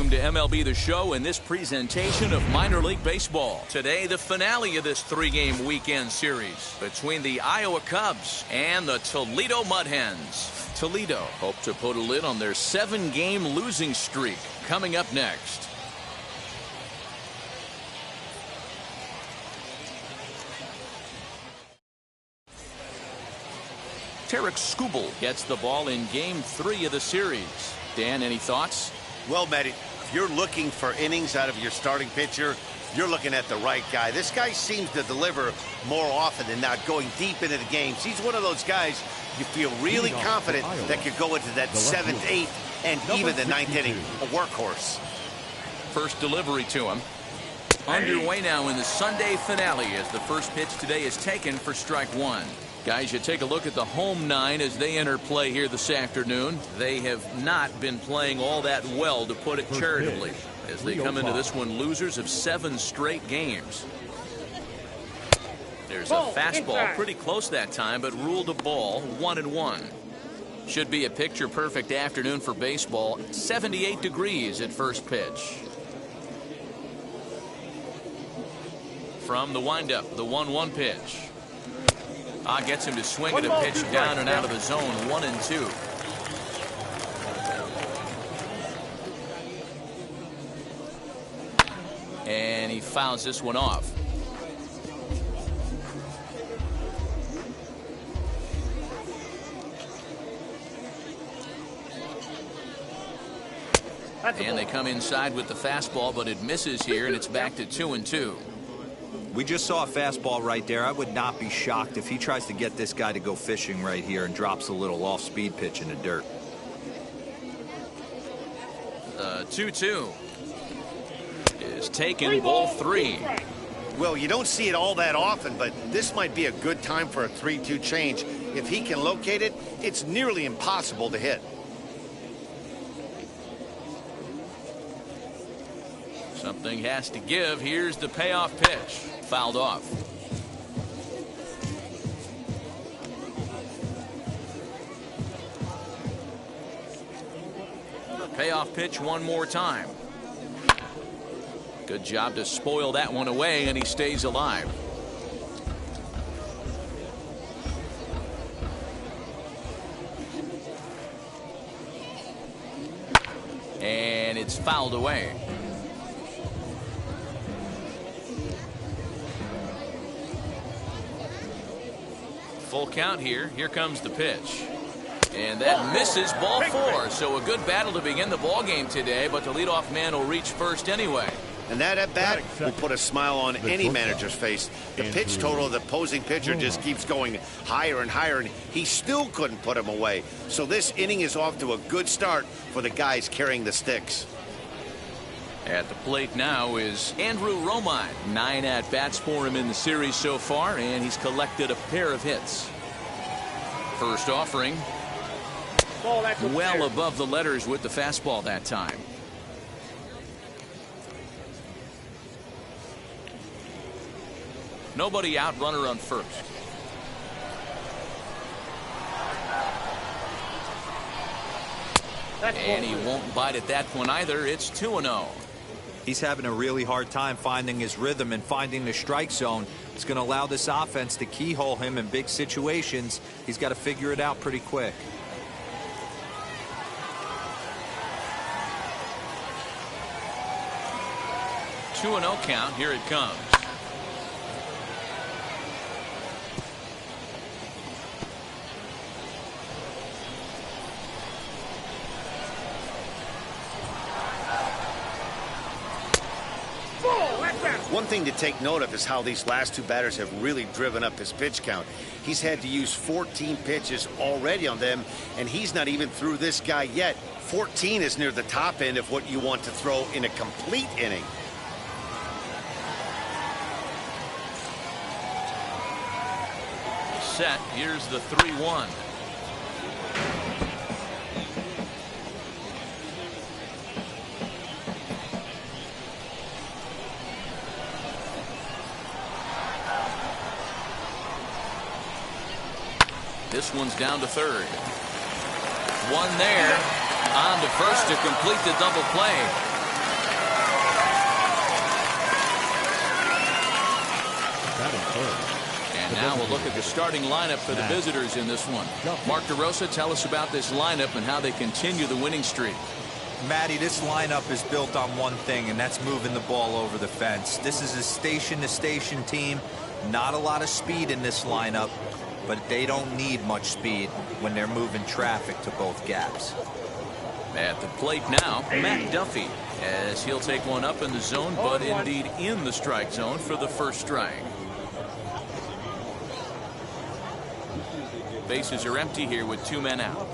welcome to MLB The Show and this presentation of minor league baseball. Today, the finale of this three-game weekend series between the Iowa Cubs and the Toledo Mud Hens. Toledo hope to put a lid on their 7-game losing streak. Coming up next. Tarek Skubal gets the ball in Game 3 of the series. Dan, any thoughts? Well, Matt, if you're looking for innings out of your starting pitcher, you're looking at the right guy. This guy seems to deliver more often than not, going deep into the games. He's one of those guys you feel really confident that could go into that 7th, 8th, and even the 9th inning. A workhorse. First delivery to him. Underway now in the Sunday finale as the first pitch today is taken for strike one. Guys, you take a look at the home nine as they enter play here this afternoon. They have not been playing all that well, to put it charitably, as they come into this one losers of 7 straight games. There's a fastball pretty close that time, but ruled a ball, 1-1. Should be a picture perfect afternoon for baseball. 78 degrees at first pitch. From the windup, the 1-1 pitch. Gets him to swing at a pitch down and out of the zone, 1-2. And he fouls this one off. And they come inside with the fastball, but it misses here, and it's back to 2-2. We just saw a fastball right there. I would not be shocked if he tries to get this guy to go fishing right here and drops a little off-speed pitch in the dirt. 2-2 is taken, ball 3. Well, you don't see it all that often, but this might be a good time for a 3-2 change. If he can locate it, it's nearly impossible to hit. Something has to give. Here's the payoff pitch. Fouled off. Payoff pitch one more time. Good job to spoil that one away, and he stays alive. And it's fouled away. Full count here. Here comes the pitch. And that misses, ball 4. So a good battle to begin the ball game today, but the leadoff man will reach first anyway. And that at bat will put a smile on any manager's face. The pitch total of the opposing pitcher just keeps going higher and higher, and he still couldn't put him away. So this inning is off to a good start for the guys carrying the sticks. At the plate now is Andrew Romine. 9 at-bats for him in the series so far, and he's collected a pair of hits. First offering, well above the letters with the fastball that time. Nobody out, runner on first. And he won't bite at that one either. It's 2-0. He's having a really hard time finding his rhythm and finding the strike zone. It's going to allow this offense to keyhole him in big situations. He's got to figure it out pretty quick. Two 2-0 count. Here it comes. One thing to take note of is how these last 2 batters have really driven up his pitch count. He's had to use 14 pitches already on them, and he's not even through this guy yet. 14 is near the top end of what you want to throw in a complete inning. Set. Here's the 3-1. This one's down to third. One there. On to first to complete the double play. And now we'll look at the starting lineup for the visitors in this one. Mark DeRosa, tell us about this lineup and how they continue the winning streak. Matty, this lineup is built on one thing, and that's moving the ball over the fence. This is a station-to-station team. Not a lot of speed in this lineup, but they don't need much speed when they're moving traffic to both gaps. At the plate now, Matt Duffy, as he'll take one up in the zone, but indeed in the strike zone for the first strike. Bases are empty here with 2 men out.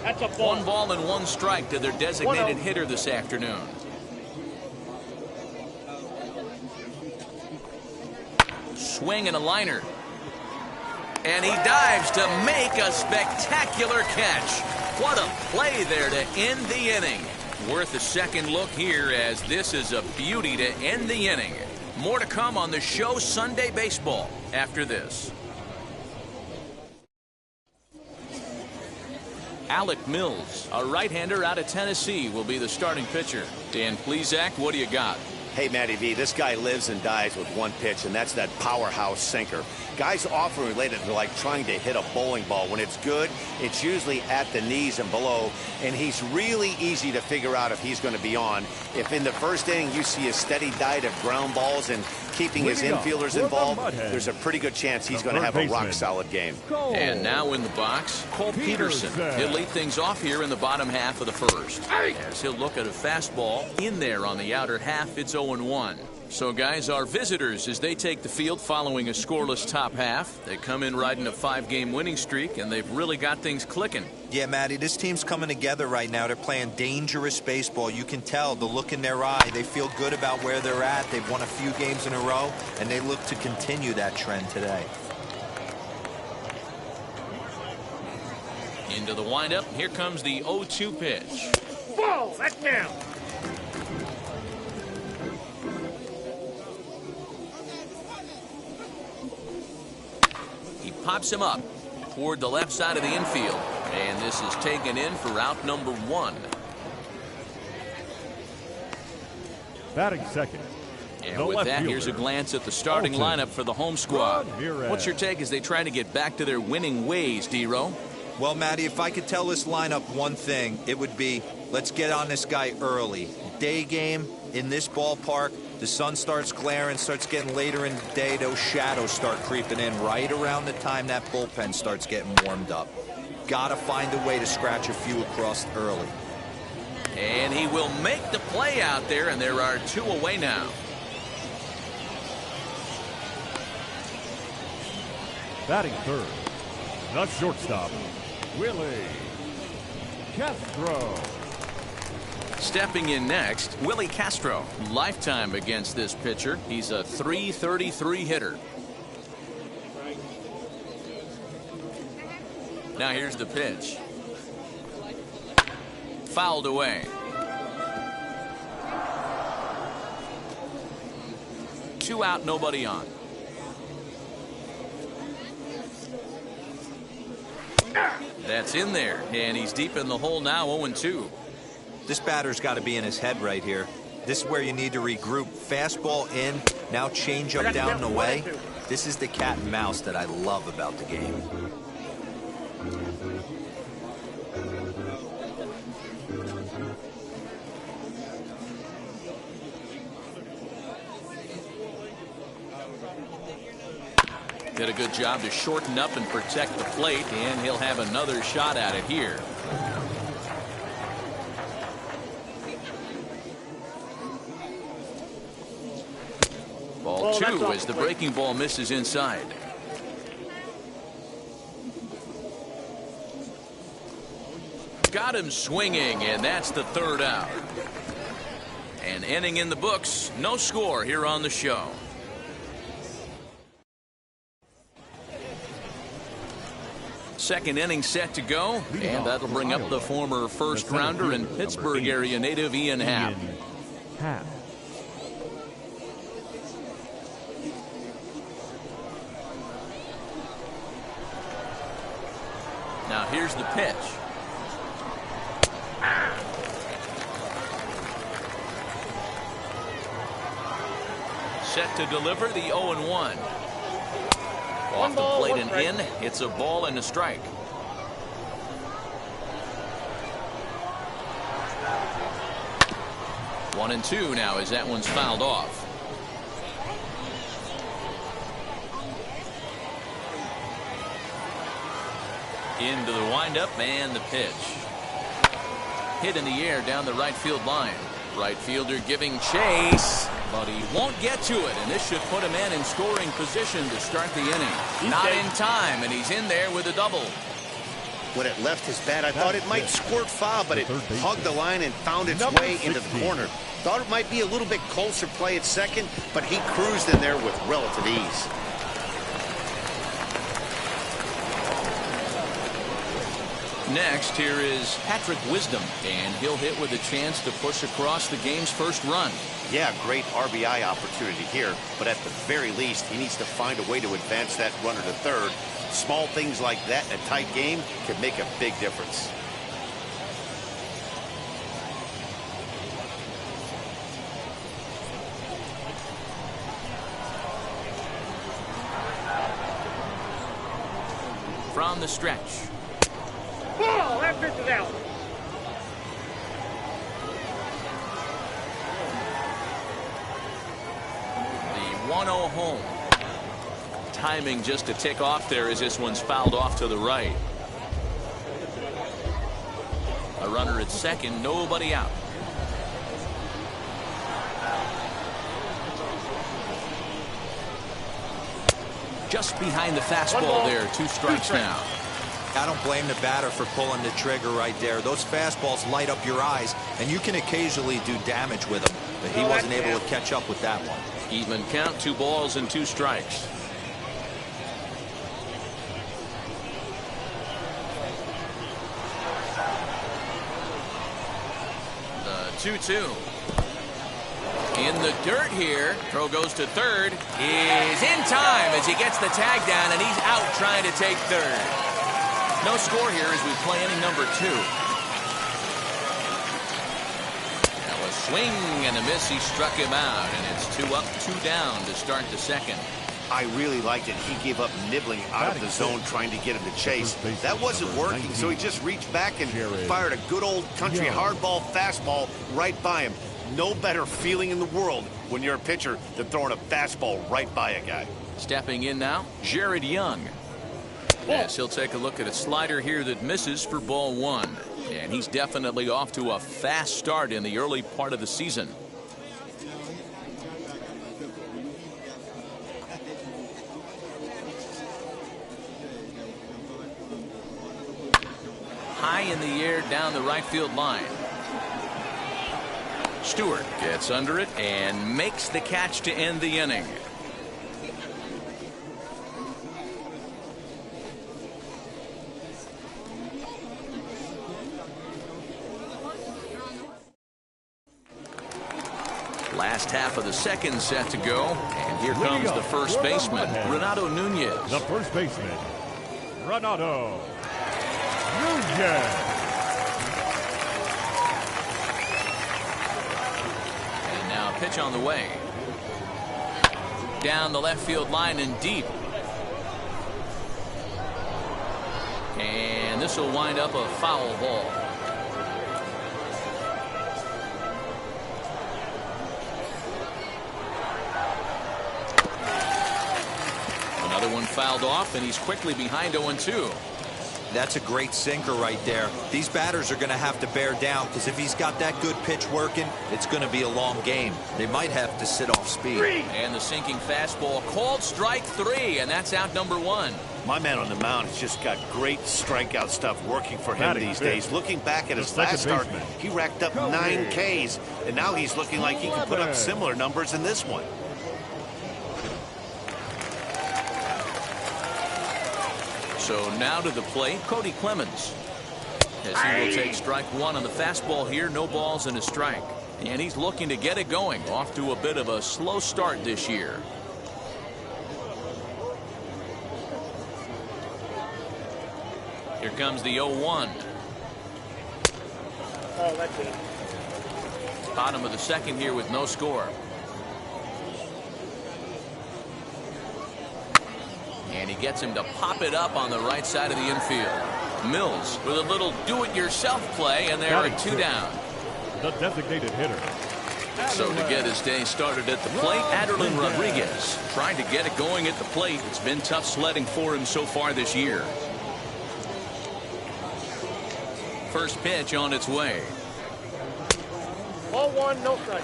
That's a ball. 1 ball and 1 strike to their designated hitter this afternoon. Swing and a liner. And he dives to make a spectacular catch. What a play there to end the inning. Worth a second look here, as this is a beauty to end the inning. More to come on the show Sunday Baseball after this. Alec Mills, a right-hander out of Tennessee, will be the starting pitcher. Dan Plesac, what do you got? Hey, Matty V, this guy lives and dies with one pitch, and that's that powerhouse sinker. Guys often relate it to like trying to hit a bowling ball. When it's good, it's usually at the knees and below, and he's really easy to figure out if he's going to be on. If in the first inning you see a steady diet of ground balls and keeping his infielders involved, there's a pretty good chance he's going to have a rock-solid game. And now in the box, Cole Peterson. He'll lead things off here in the bottom half of the first, as he'll look at a fastball in there on the outer half. It's 0-1. So, guys, our visitors, as they take the field following a scoreless top half, they come in riding a 5-game winning streak, and they've really got things clicking. Yeah, Matty, this team's coming together right now. They're playing dangerous baseball. You can tell the look in their eye. They feel good about where they're at. They've won a few games in a row, and they look to continue that trend today. Into the windup. Here comes the 0-2 pitch. Ball, that's down. He pops him up toward the left side of the infield, and this is taken in for out number 1. Batting second. And with that, here's a glance at the starting lineup for the home squad. What's your take as they try to get back to their winning ways, D-Row? Well, Matty, if I could tell this lineup one thing, it would be, let's get on this guy early. Day game in this ballpark, the sun starts glaring, starts getting later in the day, those shadows start creeping in right around the time that bullpen starts getting warmed up. Gotta find a way to scratch a few across early. And he will make the play out there, and there are 2 away now. Batting third, the shortstop, Willie Castro. Stepping in next, Willie Castro. Lifetime against this pitcher. He's a .333 hitter. Now here's the pitch. Fouled away. 2 out, nobody on. That's in there, and he's deep in the hole now, 0-2. This batter's got to be in his head right here. This is where you need to regroup. Fastball in, now change up down and away. This is the cat and mouse that I love about the game. Did a good job to shorten up and protect the plate, and he'll have another shot at it here. Ball 2 as the breaking ball misses inside. Got him swinging, and that's the 3rd out. An inning in the books. No score here on the show. Second inning set to go, and that'll bring up the former first-rounder and Pittsburgh area native Ian Happ. Now here's the pitch. set to deliver the 0-1. Off the plate and in. It's a ball and a strike. One and two now as that one's fouled off. Into the windup and the pitch. Hit in the air down the right field line. Right fielder giving chase, but he won't get to it, and this should put a man in scoring position to start the inning. Not in time, and he's in there with a double. When it left his bat, I thought it might squirt foul, but it hugged the line and found its way into the corner. Thought it might be a little bit closer play at second, but he cruised in there with relative ease. Next, here is Patrick Wisdom, and he'll hit with a chance to push across the game's first run. Yeah, great RBI opportunity here, but at the very least, he needs to find a way to advance that runner to third. Small things like that in a tight game can make a big difference. From the stretch. Ball! That pitch is out. The 1-0 home. Timing just to tick off there as this one's fouled off to the right. A runner at second, nobody out. Just behind the fastball there, 2 strikes now. I don't blame the batter for pulling the trigger right there. Those fastballs light up your eyes, and you can occasionally do damage with them, but he wasn't able to catch up with that one. Even count, 2 balls and 2 strikes. The 2-2. In the dirt here. Throw goes to third. Is in time as he gets the tag down, and he's out trying to take third. No score here as we play inning number 2. Now a swing and a miss. He struck him out, and it's 2 up, 2 down to start the second. I really liked it. He gave up nibbling out of the zone trying to get him to chase. That wasn't working, so he just reached back and fired a good old country hardball fastball right by him. No better feeling in the world when you're a pitcher than throwing a fastball right by a guy. Stepping in now, Jared Young. Yes, he'll take a look at a slider here that misses for ball 1. And he's definitely off to a fast start in the early part of the season. High in the air down the right field line. Stewart gets under it and makes the catch to end the inning. Last half of the second set to go, and here comes the first baseman, Renato Nunez. The first baseman, Renato Nunez. And now a pitch on the way. Down the left field line and deep. And this will wind up a foul ball. Another one fouled off, and he's quickly behind 0-2. That's a great sinker right there. These batters are going to have to bear down, because if he's got that good pitch working, it's going to be a long game. They might have to sit off speed. And the sinking fastball called strike 3, and that's out number 1. My man on the mound has just got great strikeout stuff working for him these days. Looking back at his last start, he racked up 9 Ks, and now he's looking like he can put up similar numbers in this one. So now to the plate, Cody Clemens. As he will take strike 1 on the fastball here, no balls and a strike. And he's looking to get it going, off to a bit of a slow start this year. Here comes the 0-1. Oh, that's it. Bottom of the second here with no score. he gets him to pop it up on the right side of the infield. Mills with a little do-it-yourself play, and there are 2 down. The designated hitter. So to get his day started at the plate, Aderlin Rodriguez trying to get it going at the plate. It's been tough sledding for him so far this year. First pitch on its way. Ball 1, no strike.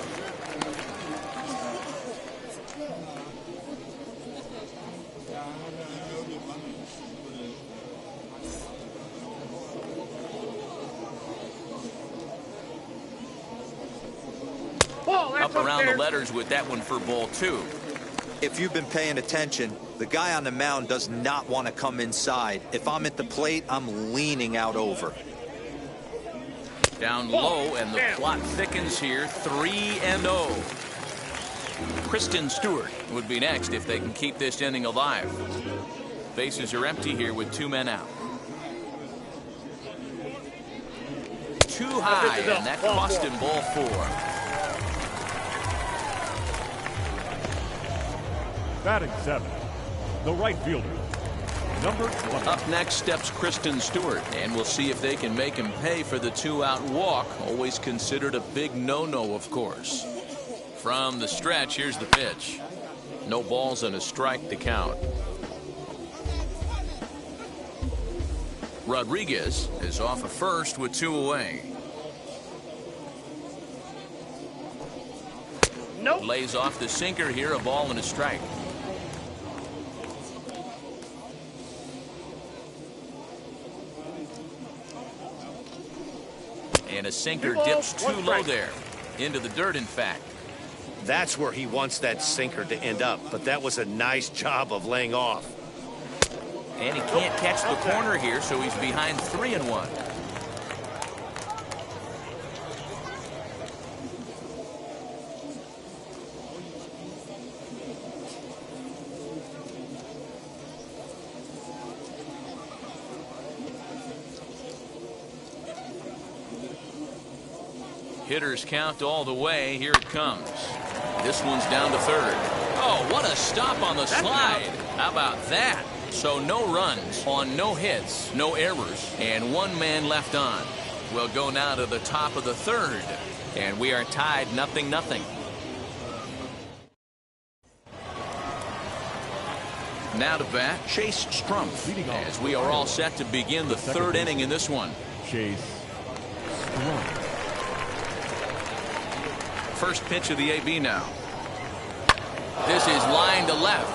Up around the letters with that one for ball 2. If you've been paying attention, the guy on the mound does not want to come inside. If I'm at the plate, I'm leaning out over. Down low, and the plot thickens here. 3-0. Kristen Stewart would be next if they can keep this inning alive. Bases are empty here with 2 men out. Too high, and that cost him ball 4. Batting 7, the right fielder, number 20. Up next steps Kristen Stewart, and we'll see if they can make him pay for the 2-out walk. Always considered a big no-no, of course. From the stretch, here's the pitch. No balls and a strike to count. Rodriguez is off of first with 2 away. Nope. Lays off the sinker here, a ball and a strike. And a sinker dips too low there. Into the dirt, in fact. That's where he wants that sinker to end up, but that was a nice job of laying off. And he can't catch the corner here, so he's behind 3-1. Hitters count all the way. Here it comes. This one's down to third. Oh, what a stop on the slide. How about that? So no runs on no hits, no errors, and 1 man left on. We'll go now to the top of the third, and we are tied 0-0. Now to bat, Chase Strumpf, as we are all set to begin the 3rd inning in this one. Chase Strumpf. First pitch of the AB now. This is line to left.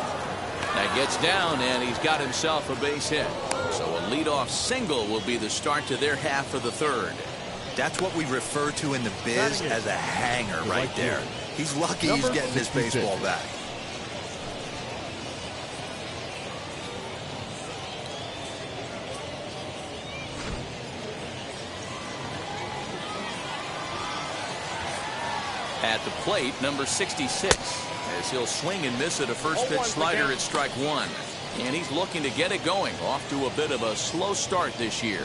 That gets down, and he's got himself a base hit. So a leadoff single will be the start to their half of the 3rd. That's what we refer to in the biz as a hanger right there. He's lucky he's getting his baseball back. At the plate, number 66, as he'll swing and miss at a first pitch slider at strike 1. And he's looking to get it going. Off to a bit of a slow start this year.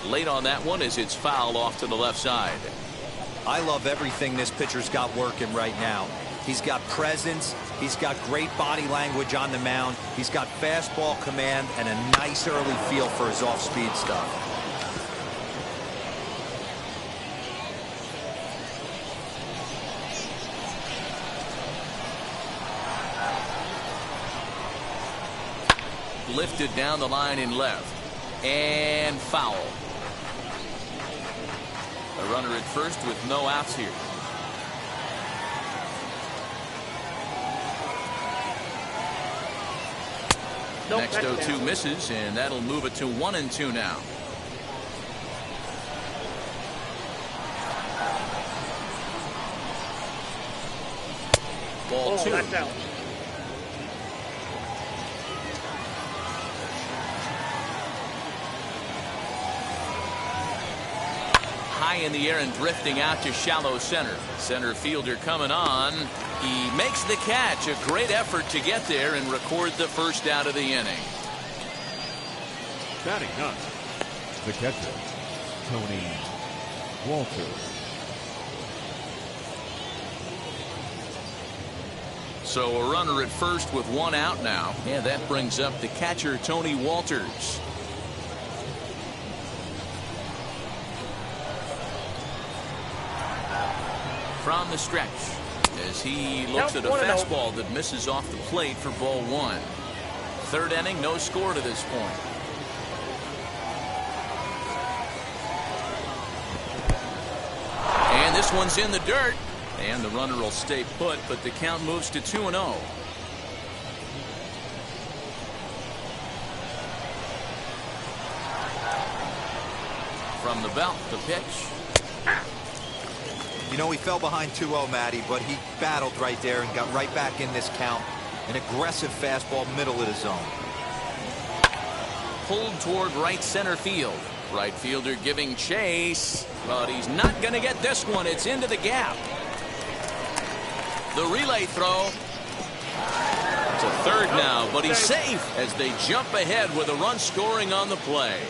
Late on that one as it's fouled off to the left side. I love everything this pitcher's got working right now. He's got presence. He's got great body language on the mound. He's got fastball command and a nice early feel for his off-speed stuff. Lifted down the line in left. And foul. A runner at first with no outs here. Next 0-2 misses, and that'll move it to 1-2 now. Ball 2. That's out. High in the air and drifting out to shallow center. Center fielder coming on. He makes the catch. A great effort to get there and record the first out of the inning. Batting 9, the catcher, Tony Walters. So a runner at first with one out now. And that brings up the catcher, Tony Walters. From the stretch as he looks at a fastball that misses off the plate for ball one. Third inning, no score to this point. And this one's in the dirt. And the runner will stay put, but the count moves to 2-0. From the belt, the pitch. You know, he fell behind 2-0, Matty, but he battled right there and got right back in this count. An aggressive fastball, middle of the zone. Pulled toward right center field. Right fielder giving chase, but he's not going to get this one. It's into the gap. The relay throw to third now, but he's safe as they jump ahead with a run scoring on the play.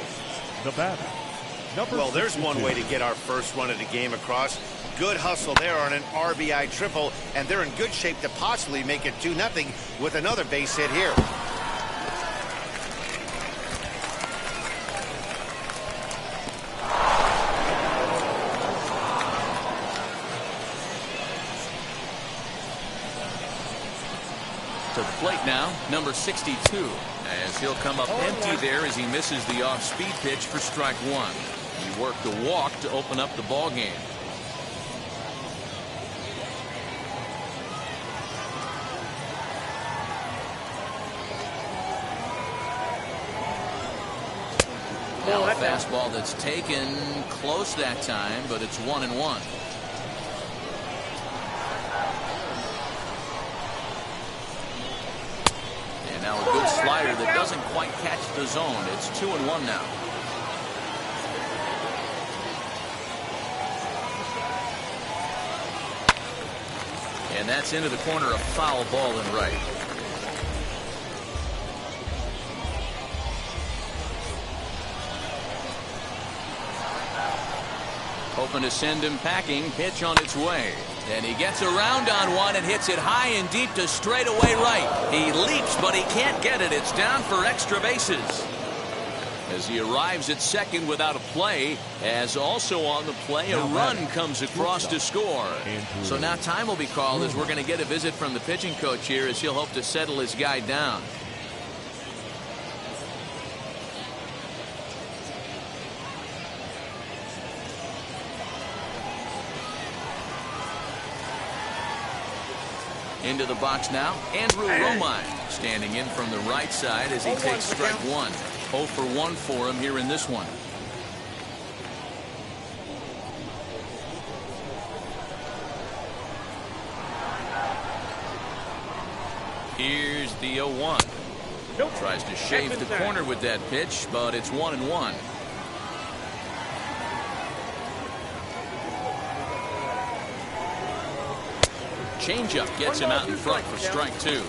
The batter, well, there's one way to get our first run of the game across. Good hustle there on an RBI triple, and they're in good shape to possibly make it 2-0 with another base hit here. To the plate now, number 62, as he'll come up empty there as he misses the off-speed pitch for strike one. He worked a walk to open up the ball game. Now a fastball that's taken close that time, but it's 1-1. Now a good slider that doesn't quite catch the zone. It's 2-1 now. And that's into the corner, a foul ball and right. Hoping to send him packing. Pitch on its way. And he gets around on one and hits it high and deep to straightaway right. He leaps, but he can't get it. It's down for extra bases. As he arrives at second without a play, as also on the play, a run comes across to score. So now time will be called as we're going to get a visit from the pitching coach here as he'll hope to settle his guy down. Into the box now, Andrew Romine standing in from the right side as he takes strike one. 0 for 1 for him here in this one. Here's the 0-1. Tries to shave the corner with that pitch, but it's 1-1. Changeup gets him out in front for strike two.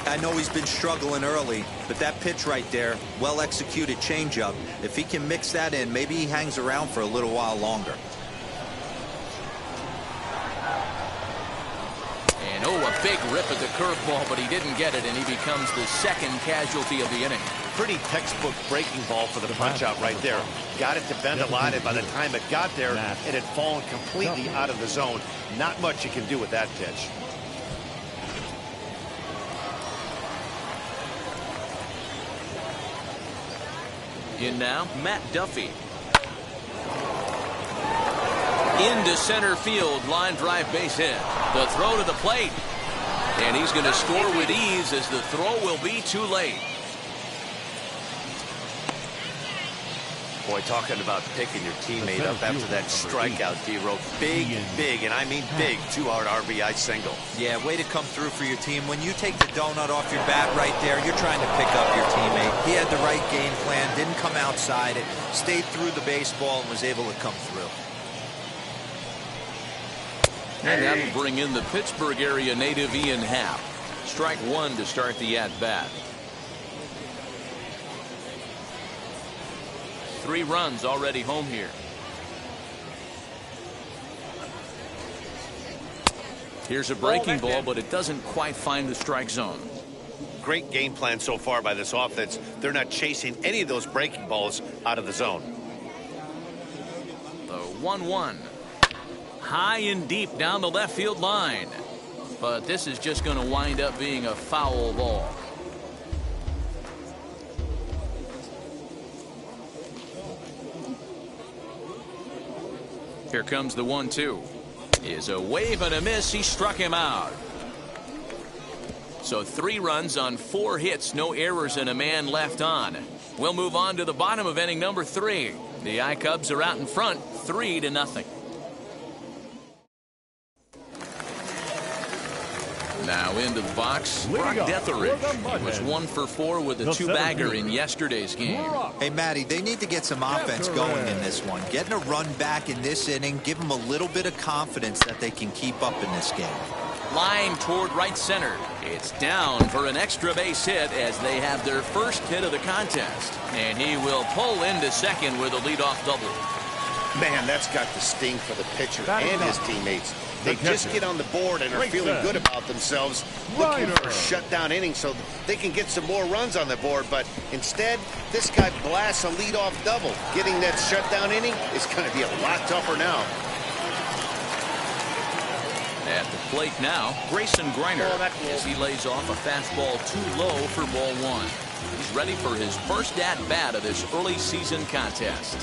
I know he's been struggling early, but that pitch right there, well executed changeup. If he can mix that in, maybe he hangs around for a little while longer. And a big rip at the curveball, but he didn't get it, and he becomes the second casualty of the inning. Pretty textbook breaking ball for the punch out right there. Got it to bend a lot, and by the time it got there, it had fallen completely out of the zone. Not much you can do with that pitch. In now, Matt Duffy. Into center field, line drive base hit. The throw to the plate. And he's going to score with ease as the throw will be too late. Boy, talking about picking your teammate up after that strikeout, D-Row. Big, and I mean big, 2-out RBI single. Yeah, way to come through for your team. When you take the donut off your bat right there, you're trying to pick up your teammate. He had the right game plan, didn't come outside it, stayed through the baseball, and was able to come through. And that'll bring in the Pittsburgh area native Ian Happ. Strike one to start the at-bat. 3 runs already home here. Here's a breaking ball, but it doesn't quite find the strike zone. Great game plan so far by this offense. They're not chasing any of those breaking balls out of the zone. The 1-1. High and deep down the left field line. But this is just going to wind up being a foul ball. Here comes the 1-2. Is a wave and a miss. He struck him out. So 3 runs on 4 hits, no errors, and a man left on. We'll move on to the bottom of inning number 3. The I-Cubs are out in front, 3-0. Now into the box, Brock Detheridge. He was 1 for 4 with a 2-bagger in yesterday's game. Hey, Matty, they need to get some offense going in this one. Getting a run back in this inning, give them a little bit of confidence that they can keep up in this game. Line toward right center. It's down for an extra base hit as they have their first hit of the contest. And he will pull into second with a leadoff double. Man, that's got the sting for the pitcher and his teammates. They just get on the board and are feeling good about themselves, looking for a shutdown inning so they can get some more runs on the board. But instead, this guy blasts a leadoff double. Getting that shutdown inning is going to be a lot tougher now. At the plate now, Grayson Greiner, as he lays off a fastball too low for ball 1. He's ready for his first at-bat of this early season contest.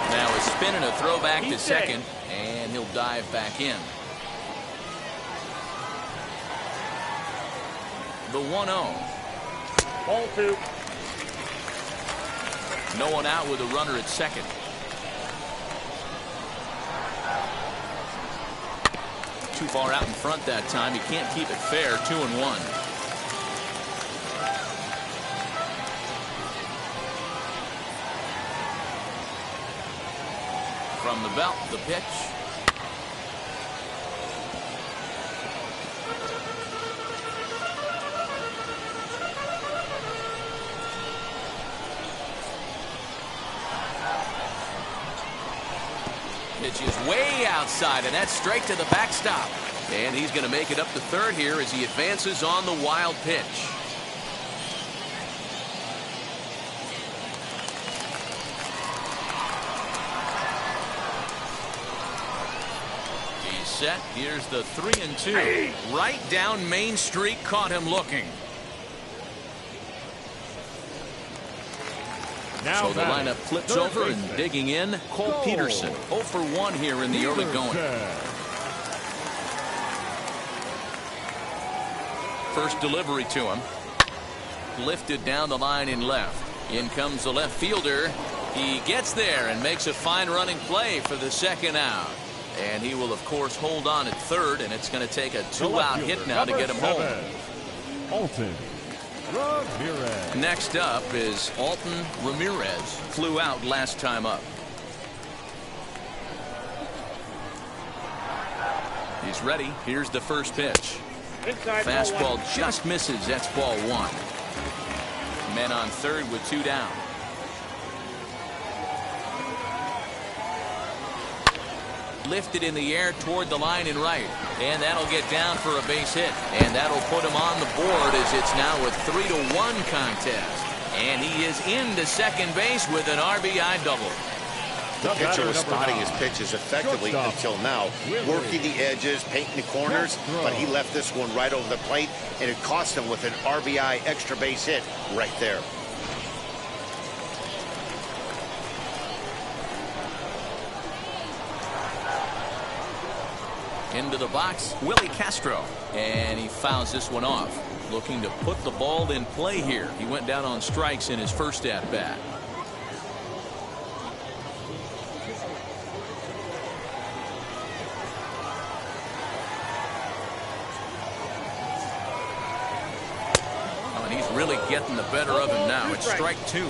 Now a spin and a throw back to second, and he'll dive back in. The 1-0. Ball 2. No one out with a runner at second. Too far out in front that time. He can't keep it fair. 2-1. From the belt, the pitch. Pitch is way outside, and that's straight to the backstop. And he's going to make it up to third here as he advances on the wild pitch. He's set. Here's the 3-2. Right down Main Street, caught him looking. So the lineup flips over and digging in, Cole Peterson. 0 for 1 here in the early going. First delivery to him. Lifted down the line in left. In comes the left fielder. He gets there and makes a fine running play for the second out. And he will, of course, hold on at third, and it's going to take a 2-out hit now to get him home. Alton Ramirez. Next up is Alton Ramirez. Flew out last time up. He's ready. Here's the first pitch. Inside Fastball just misses. That's ball 1. Men on third with 2 down. Lifted in the air toward the line and right, and that'll get down for a base hit, and that'll put him on the board as it's now a 3-1 contest, and he is into second base with an RBI double. The pitcher was spotting his pitches effectively until now, working the edges, painting the corners, but he left this one right over the plate, and it cost him with an RBI extra base hit right there. Into the box, Willie Castro, and he fouls this one off. Looking to put the ball in play here. He went down on strikes in his first at-bat. Oh, and he's really getting the better of him now. It's strike 2.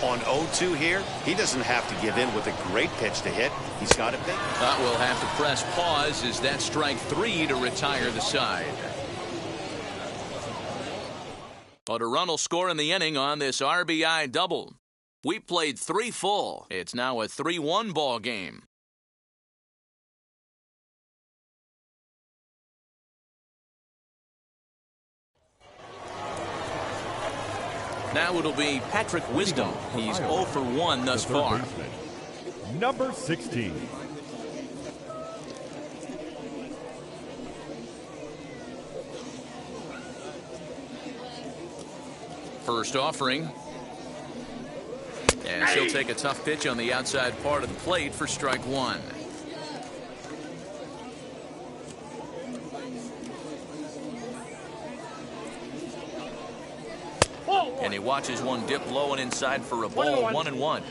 On 0-2 here, he doesn't have to give in with a great pitch to hit. He's got it there. We'll have to press pause as that strike 3 to retire the side. But a run will score in the inning on this RBI double. We played 3 full. It's now a 3-1 ball game. Now it'll be Patrick Wisdom. He's 0 for 1 thus far. Number 16. First offering. And he'll take a tough pitch on the outside part of the plate for strike 1. And he watches one dip low and inside for a ball. 1-1.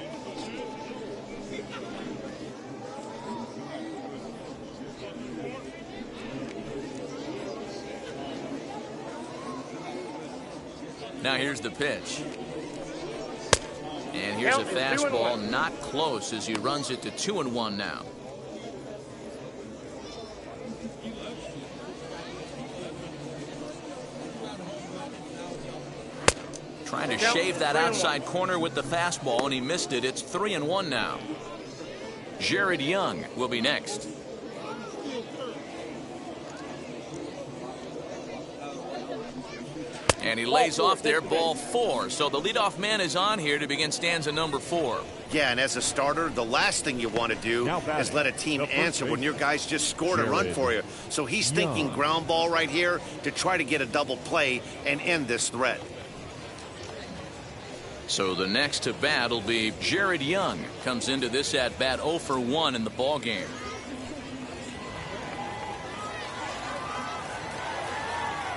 Now here's the pitch. And here's a fastball, not close, as he runs it to 2-1 now. Trying to shave that outside corner with the fastball, and he missed it. It's 3-1 now. Jared Young will be next. And he lays off there, ball 4. So the leadoff man is on here to begin stanza number 4. Yeah, and as a starter, the last thing you want to do is let a team answer when your guys just scored a run for you. So he's thinking ground ball right here to try to get a double play and end this threat. So the next to bat will be Jared Young. Comes into this at bat 0 for 1 in the ball game.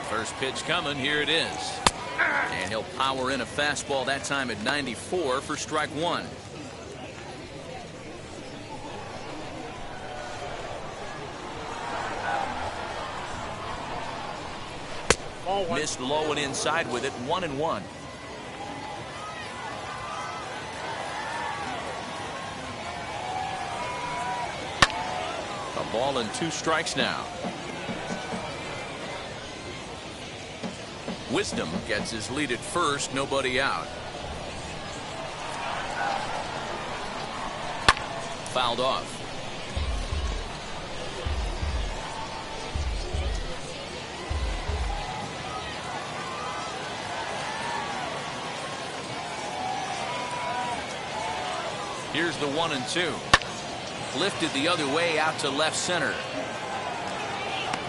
First pitch coming. Here it is. And he'll power in a fastball, that time at 94 for strike 1. Missed low and inside with it. 1-1. A ball and 2 strikes now. Wisdom gets his lead at first, nobody out. Fouled off. Here's the 1-2. Lifted the other way out to left center.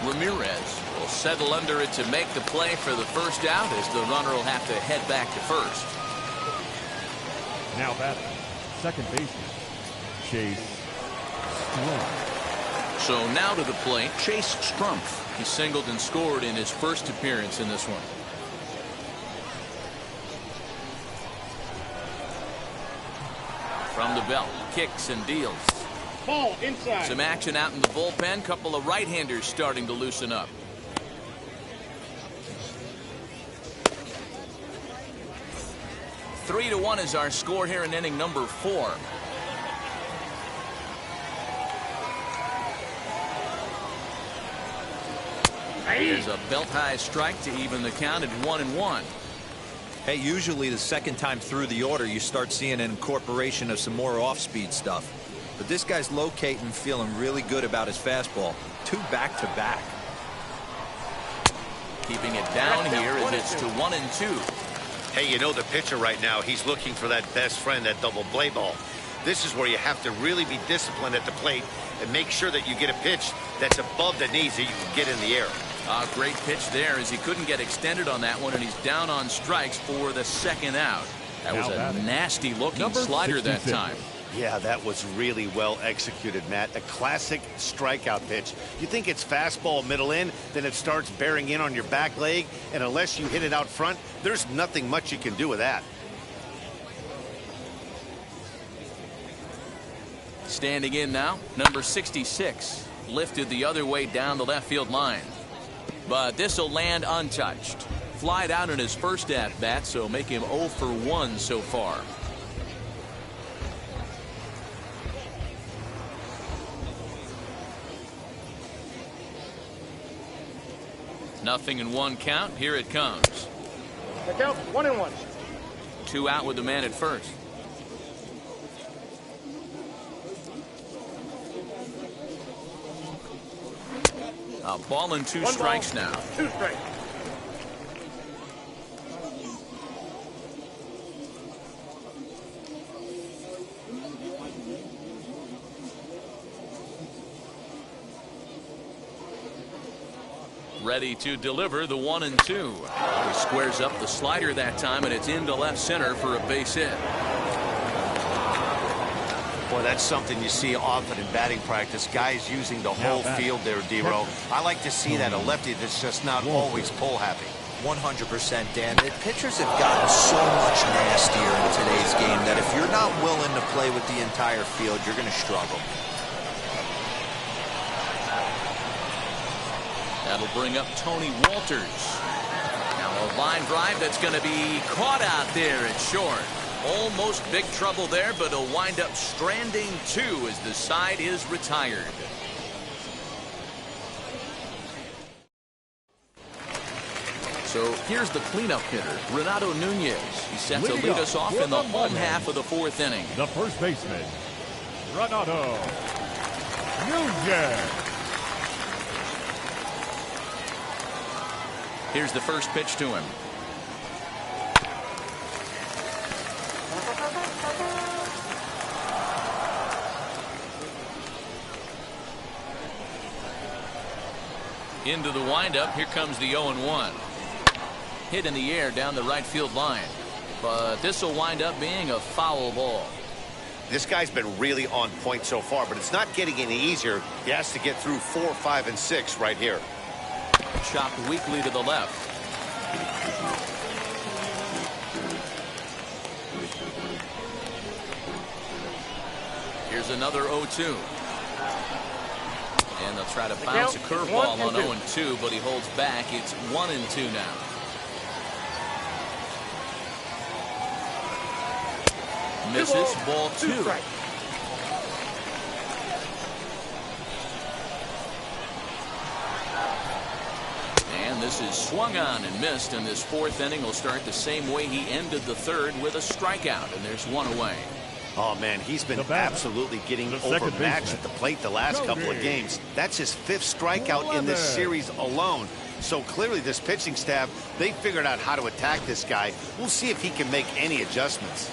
Ramirez will settle under it to make the play for the first out, as the runner will have to head back to first. Now batting, second baseman, Chase Strumpf. So now to the plate, Chase Strumpf. He singled and scored in his first appearance in this one. From the belt, kicks and deals. Ball inside. Some action out in the bullpen. Couple of right-handers starting to loosen up. Three to 1 is our score here in inning number 4. There's a belt-high strike to even the count at 1-1. Hey, usually the second time through the order you start seeing an incorporation of some more off-speed stuff. But this guy's locating, feeling really good about his fastball. 2 back-to-back. Keeping it down here as it's to 1-2. Hey, you know the pitcher right now, he's looking for that best friend, that double play ball. This is where you have to really be disciplined at the plate and make sure that you get a pitch that's above the knees that you can get in the air. Great pitch there, as he couldn't get extended on that one, and he's down on strikes for the second out. That was a nasty-looking slider that time. Yeah, that was really well executed, Matt. A classic strikeout pitch. You think it's fastball middle in, then it starts bearing in on your back leg, and unless you hit it out front, there's nothing much you can do with that. Standing in now, number 66. Lifted the other way down the left field line. But this will land untouched. Flied out in his first at-bat, so make him 0 for 1 so far. Nothing in 1 count. Here it comes. The count 1-1. 2 out with the man at first. A ball and 2 strikes now. 2 strikes. Ready to deliver the 1 and 2. He squares up the slider that time, and it's into left center for a base hit. Boy, that's something you see often in batting practice. Guys using the whole field there, D-Row. I like to see that, a lefty that's just not always pull happy. 100%, Dan. The pitchers have gotten so much nastier in today's game that if you're not willing to play with the entire field, you're going to struggle. That'll bring up Tony Walters. Now a line drive that's going to be caught out there at short. Almost big trouble there, but he'll wind up stranding 2 as the side is retired. So here's the cleanup hitter, Renato Nunez. He's set to lead us off in the home half of the 4th inning. The first baseman, Renato Nunez. Here's the first pitch to him. Into the windup. Here comes the 0-1. Hit in the air down the right field line. But this will wind up being a foul ball. This guy's been really on point so far, but it's not getting any easier. He has to get through 4, 5, and 6 right here. Chopped weakly to the left. Here's another 0-2. And they'll try to bounce a curveball on 0-2, but he holds back. It's 1-2 now. Misses, ball 2. And this is swung on and missed, and this 4th inning will start the same way he ended the 3rd with a strikeout, and there's 1 away. Oh, man, he's been absolutely getting overmatched at the plate the last couple of games. That's his 5th strikeout in this series alone. So clearly this pitching staff, they figured out how to attack this guy. We'll see if he can make any adjustments.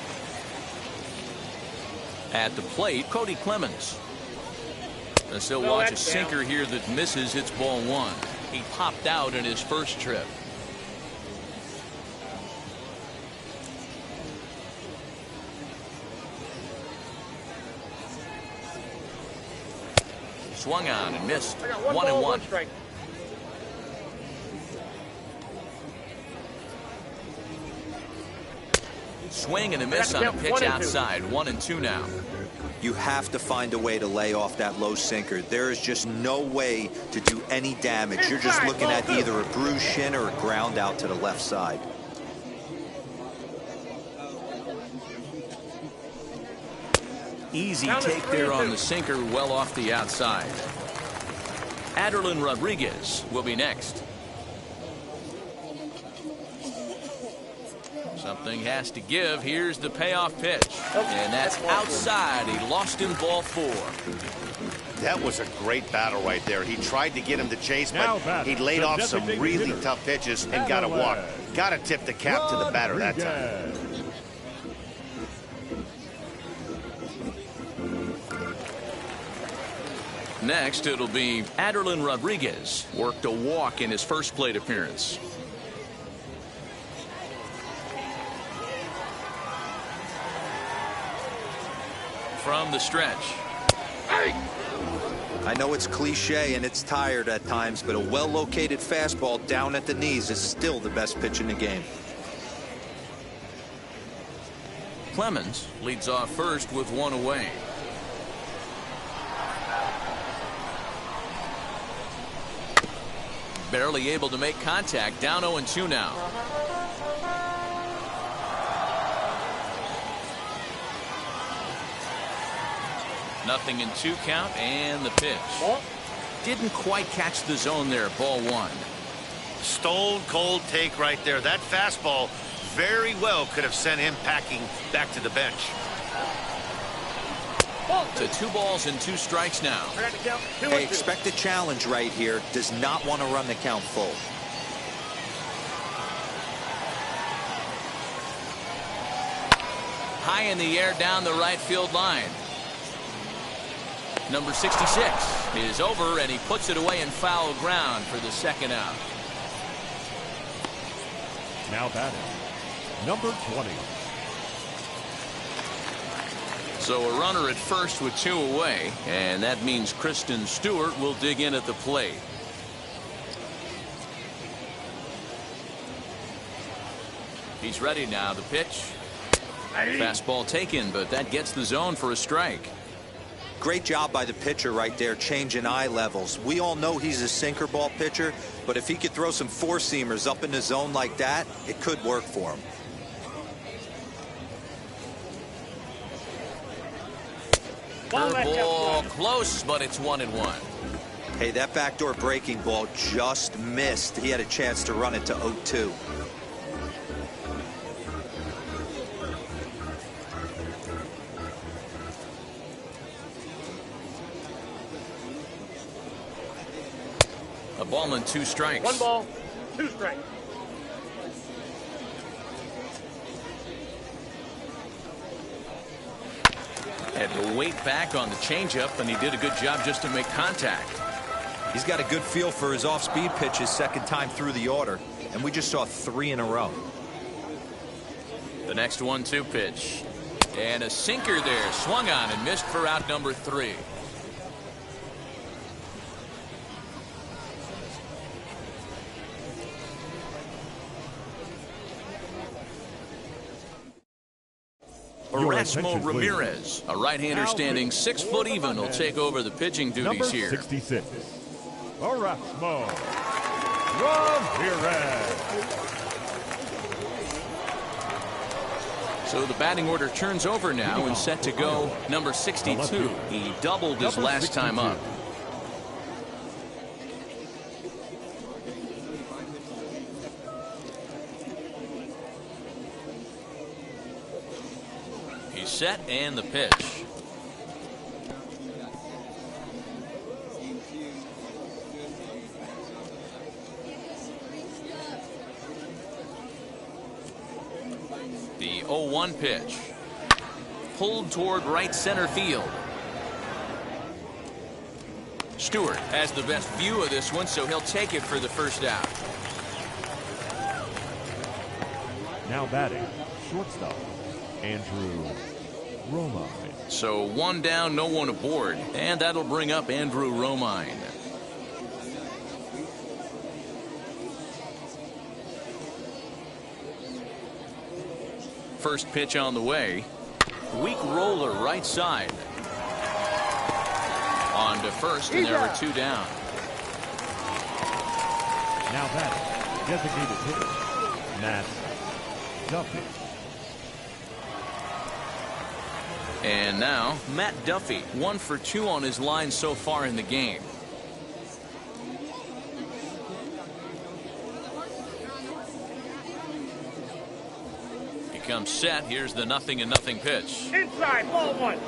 At the plate, Cody Clemens. Let's still watch a sinker here that misses. It's ball 1. He popped out in his first trip. Swung on and missed. 1-1. Strike. Swing and a miss on a pitch outside. 1-2 now. You have to find a way to lay off that low sinker. There is just no way to do any damage. You're just looking at either a bruised shin or a ground out to the left side. Easy take there on the sinker, well off the outside. Aderlin Rodriguez will be next. Something has to give. Here's the payoff pitch. And that's outside. He lost in ball 4. That was a great battle right there. He tried to get him to chase, but he laid off some really tough pitches and got a walk. Got to tip the cap to the batter that time. Next, it'll be Aderlin Rodriguez. Worked a walk in his first plate appearance. From the stretch. I know it's cliche and it's tired at times, but a well-located fastball down at the knees is still the best pitch in the game. Clemens leads off first with 1 away. Barely able to make contact. Down 0-2 now. Nothing in 2 count, and the pitch. Didn't quite catch the zone there. Ball 1. Stone cold take right there. That fastball very well could have sent him packing back to the bench. To 2 balls and 2 strikes now. Hey, expect a challenge right here. Does not want to run the count full. High in the air down the right field line. Number 66 is over, and he puts it away in foul ground for the second out. Now batting, number 20. So a runner at first with 2 away, and that means Kristen Stewart will dig in at the plate. He's ready now. The pitch. Fastball taken, but that gets the zone for a strike. Great job by the pitcher right there, changing eye levels. We all know he's a sinker ball pitcher, but if he could throw some four-seamers up in the zone like that, it could work for him. Curveball close, but it's 1-1. Hey, that backdoor breaking ball just missed. He had a chance to run it to 0-2. A ball and 2 strikes. 1 ball, 2 strikes. Had to wait back on the changeup, and he did a good job just to make contact. He's got a good feel for his off-speed pitches second time through the order, and we just saw 3 in a row. The next 1-2 pitch. And a sinker there, swung on and missed for out number 3. Erasmo Ramirez, a right-hander standing 6 foot even, will take over the pitching duties number here. 66. Erasmo Ramirez. So the batting order turns over now and set to go number 62. He doubled his last time up. He's set, and the pitch. The 0-1 pitch. Pulled toward right center field. Stewart has the best view of this one, so he'll take it for the first out. Now batting, shortstop, Andrew Romine. So 1 down, no one aboard, and that'll bring up Andrew Romine. First pitch on the way. Weak roller right side. On to first, and there are 2 down. Now batting, designated hitter, Matt Duffy. And now Matt Duffy, 1 for 2 on his line so far in the game. He comes set. Here's the 0-0 pitch. Inside, ball 1.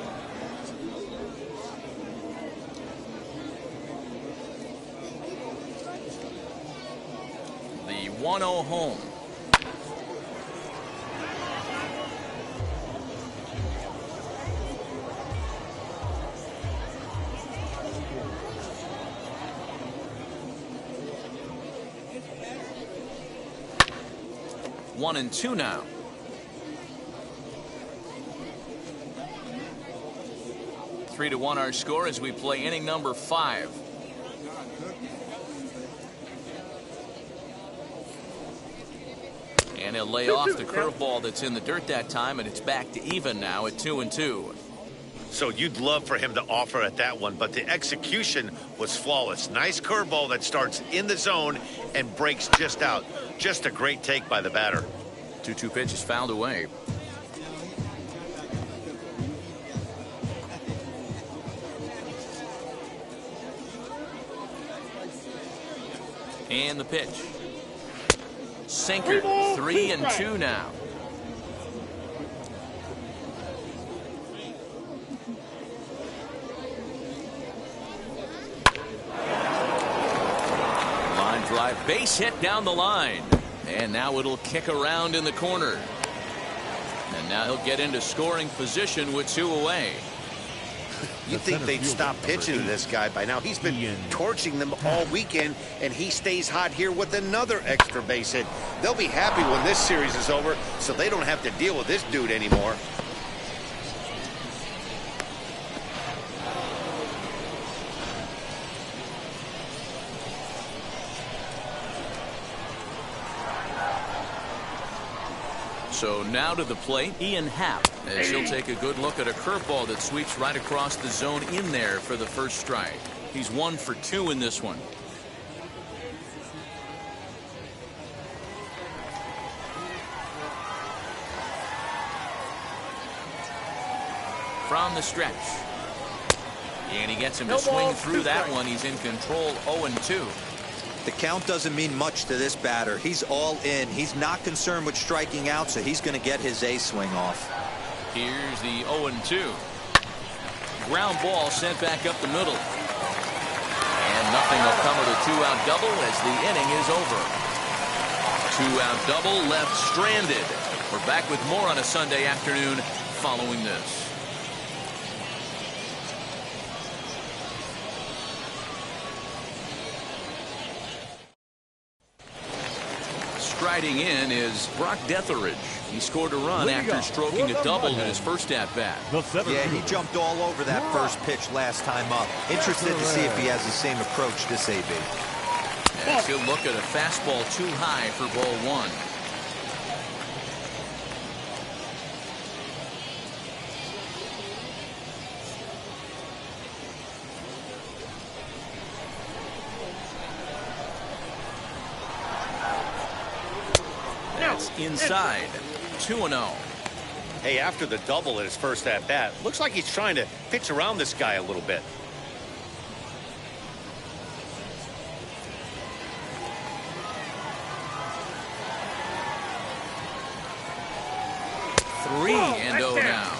The 1-0 home. One and 2 now. Three to 1 our score as we play inning number 5. And he'll lay off the curveball that's in the dirt that time, and it's back to even now at 2-2. So you'd love for him to offer at that one, but the execution was flawless. Nice curveball that starts in the zone and breaks just out. Just a great take by the batter. 2-2 pitch is fouled away. And the pitch. Sinker. 3-2 now. A base hit down the line. And now it'll kick around in the corner. And now he'll get into scoring position with 2 away. You'd think they'd stop pitching to this guy by now. He's been torching them all weekend, and he stays hot here with another extra base hit. They'll be happy when this series is over, so they don't have to deal with this dude anymore. So now to the plate, Ian Happ, as he'll take a good look at a curveball that sweeps right across the zone in there for the first strike. He's 1 for 2 in this one. From the stretch. And he gets him to swing through that one. He's in control, 0-2. The count doesn't mean much to this batter. He's all in. He's not concerned with striking out, so he's going to get his A swing off. Here's the 0-2. Ground ball sent back up the middle. And nothing will come of a 2-out double as the inning is over. 2-out double left stranded. We're back with more on a Sunday afternoon following this. Striding in is Brock Detheridge. He scored a run after stroking a double in his first at-bat. Yeah, he jumped all over that first pitch last time up. Interested to see if he has the same approach this AB. As he'll look at a fastball too high for ball 1. Inside, 2-0. Hey, after the double in his first at-bat, looks like he's trying to pitch around this guy a little bit. Three and 0 now.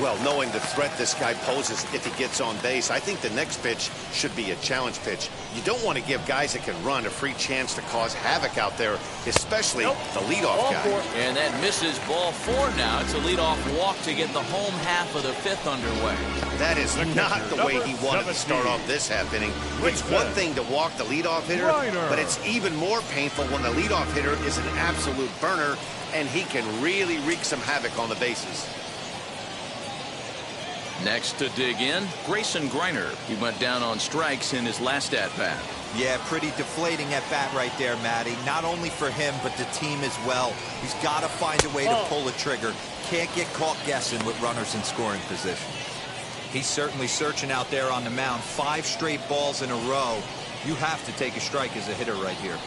Well, knowing the threat this guy poses if he gets on base, I think the next pitch should be a challenge pitch. You don't want to give guys that can run a free chance to cause havoc out there, especially the leadoff guy. And that misses ball 4 now. It's a leadoff walk to get the home half of the 5th underway. That is not the way he wanted to start off this half inning. It's one thing to walk the leadoff hitter, but it's even more painful when the leadoff hitter is an absolute burner, and he can really wreak some havoc on the bases. Next to dig in, Grayson Greiner. He went down on strikes in his last at-bat. Yeah, pretty deflating at bat right there, Matty. Not only for him, but the team as well. He's got to find a way to pull a trigger. Can't get caught guessing with runners in scoring position. He's certainly searching out there on the mound. 5 straight balls in a row. You have to take a strike as a hitter right here.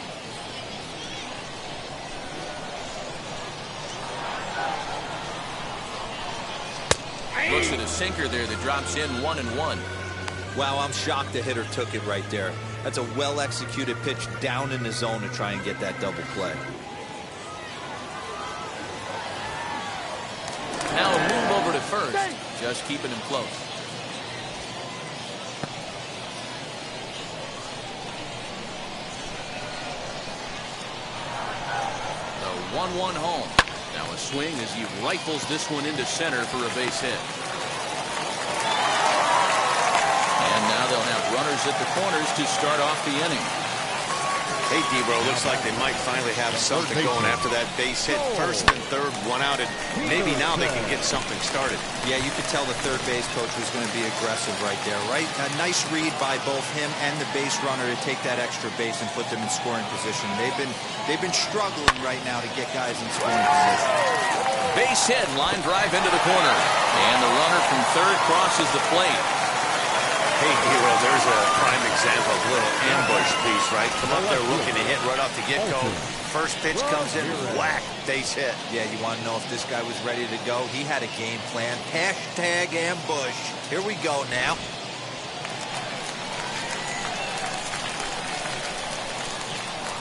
Looks at a sinker there that drops in 1-1. Wow, I'm shocked the hitter took it right there. That's a well-executed pitch down in the zone to try and get that double play. Now a move over to first, just keeping him close. The 1-1 home. Now a swing as he rifles this one into center for a base hit. And now they'll have runners at the corners to start off the inning. Hey, D-Bro, looks like they might finally have something going after that base hit. First and third, 1 out, and maybe now they can get something started. Yeah, you could tell the third base coach was going to be aggressive right there, right? A nice read by both him and the base runner to take that extra base and put them in scoring position. They've been struggling right now to get guys in scoring position. Base hit, line drive into the corner. And the runner from third crosses the plate. Hey, Hero, there's a prime example of a little ambush piece, right? Come up there looking to hit right off the get-go. First pitch comes in, whack, base hit. Yeah, you want to know if this guy was ready to go? He had a game plan. Hashtag ambush. Here we go now.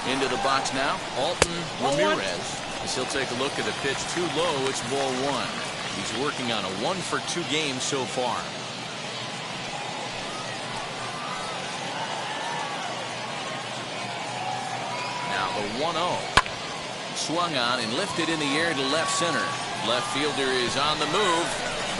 Into the box now, Alton Ramirez. As he'll take a look at the pitch too low, it's ball 1. He's working on a 1-for-2 game so far. The 1-0. Swung on and lifted in the air to left center. Left fielder is on the move,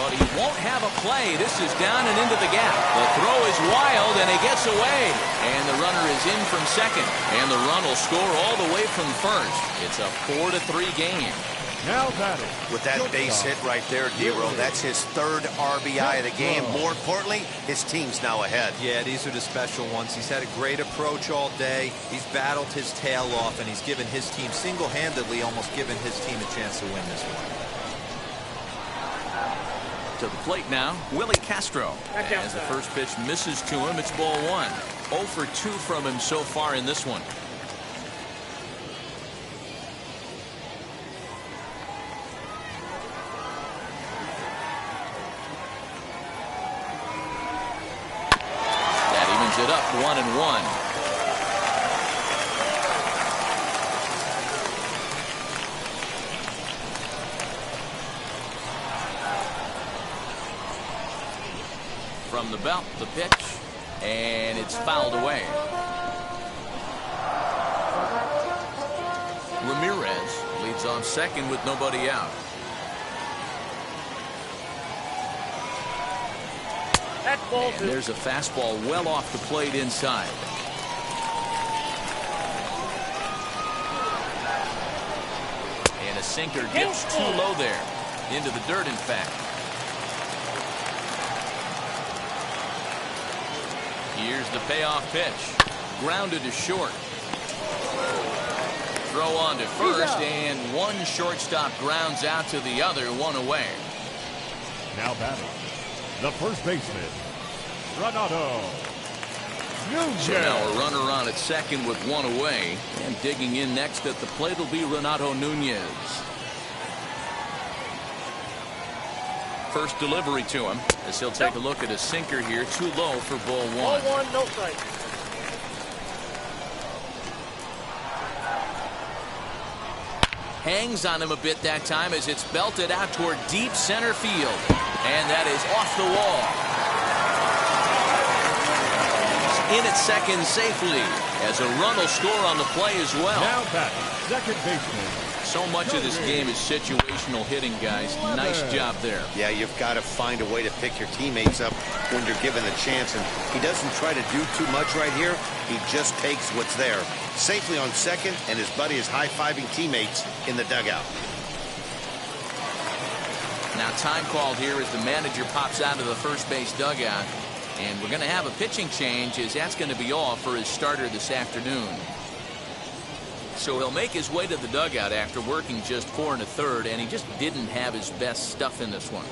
but he won't have a play. This is down and into the gap. The throw is wild, and he gets away. And the runner is in from second. And the run will score all the way from first. It's a 4-3 game. Now batting. With that base hit right there, D-Roll, that's his third RBI of the game. More importantly, his team's now ahead. Yeah, these are the special ones. He's had a great approach all day. He's battled his tail off, and he's given his team single-handedly, almost given his team a chance to win this one. To the plate now, Willie Castro. As the first pitch misses to him, it's ball one. 0 for 2 from him so far in this one. It up 1-1. From the belt, the pitch, and it's fouled away. Ramirez leads on second with nobody out. And there's a fastball well off the plate inside. And a sinker dips too low there. Into the dirt, in fact. Here's the payoff pitch. Grounded to short. Throw on to first, and one shortstop grounds out to the other, one away. Now batting. The first baseman, Renato Nunez. So now a runner on at second with one away. And digging in next at the plate will be Renato Nunez. First delivery to him as he'll take a look at a sinker here. Too low for ball one. Ball one, no strike. Hangs on him a bit that time as it's belted out toward deep center field. And that is off the wall. In at second safely as a run will score on the play as well. Now batting, second baseman. So much of this game is situational hitting, guys. Nice job there. Yeah, you've got to find a way to pick your teammates up when you're given the chance. And he doesn't try to do too much right here. He just takes what's there. Safely on second, and his buddy is high-fiving teammates in the dugout. Now time called here as the manager pops out of the first base dugout. And we're going to have a pitching change as that's going to be all for his starter this afternoon. So he'll make his way to the dugout after working just 4 1/3, and he just didn't have his best stuff in this one.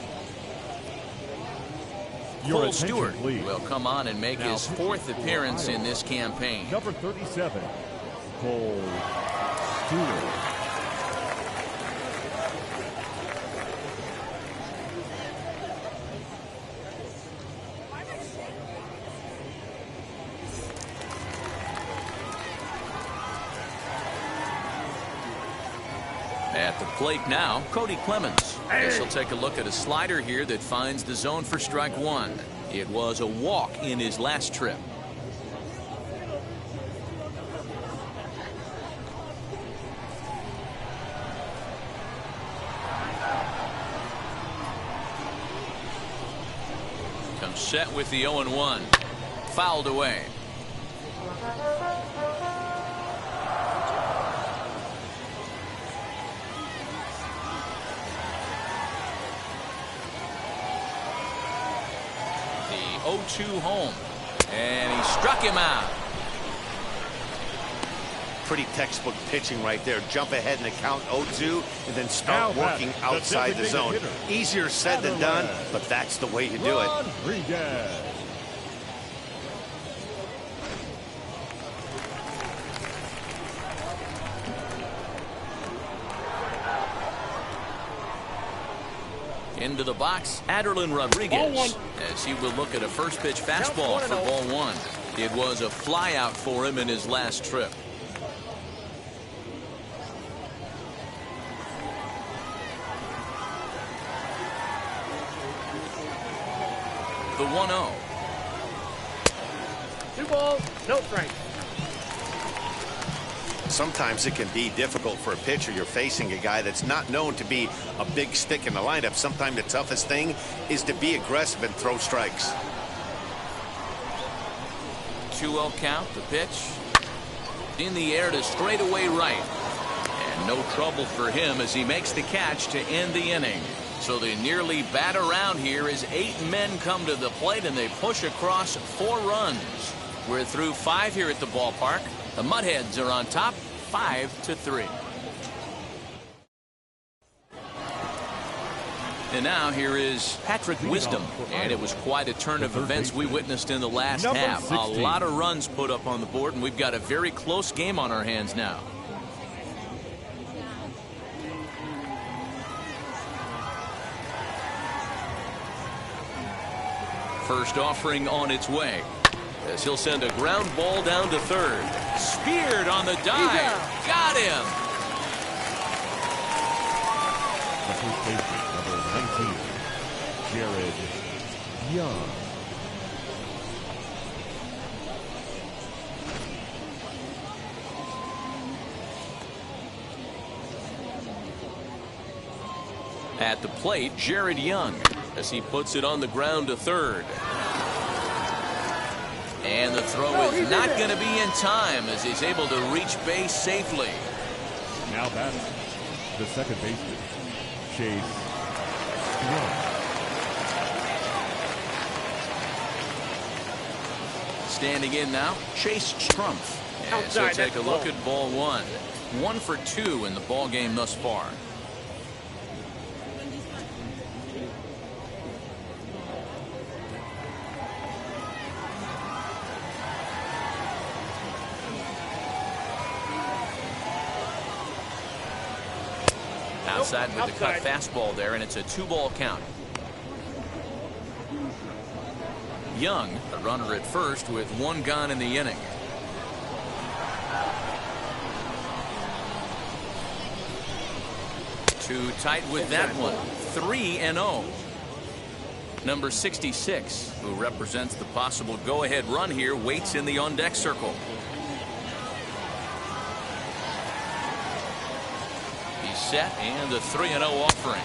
Cole Stewart will come on and make his 4th appearance in this campaign. Number 37, Cole Stewart. At the plate now, Cody Clemens. As he'll take a look at a slider here that finds the zone for strike one. It was a walk in his last trip. Comes set with the 0-1. Fouled away. The 0-2 home. And he struck him out. Pretty textbook pitching right there. Jump ahead in the count 0-2 and then start working outside the zone. Easier said than done, but that's the way you do it. Rodriguez. Into the box, Aderlin Rodriguez, as he will look at a first pitch fastball for ball one. It was a flyout for him in his last trip. The 1-0. 2 balls, no strike. Sometimes it can be difficult for a pitcher. You're facing a guy that's not known to be a big stick in the lineup. Sometimes the toughest thing is to be aggressive and throw strikes. 2-0 count. The pitch in the air to straightaway right. And no trouble for him as he makes the catch to end the inning. So they nearly bat around here as 8 men come to the plate and they push across 4 runs. We're through 5 here at the ballpark. The Mudheads are on top 5-3. And now here is Patrick Wisdom. And it was quite a turn of events we witnessed in the last half. A lot of runs put up on the board, and we've got a very close game on our hands now. First offering on its way, as he'll send a ground ball down to third. Speared on the dive. Got him. The first baseman, number 19, Jared Young. At the plate, Jared Young, as he puts it on the ground to third. And the throw is not going to be in time as he's able to reach base safely. Now batting, the second baseman, Chase Young. Standing in now, Chase Strumpf. And so take a look at ball 1. 1 for 2 in the ball game thus far. Outside with the cut fastball there, and it's a 2-ball count. Young, a runner at first with 1 gone in the inning. Too tight with that one. 3-0. Number 66, who represents the possible go-ahead run here, waits in the on-deck circle. Set and a 3-0 offering.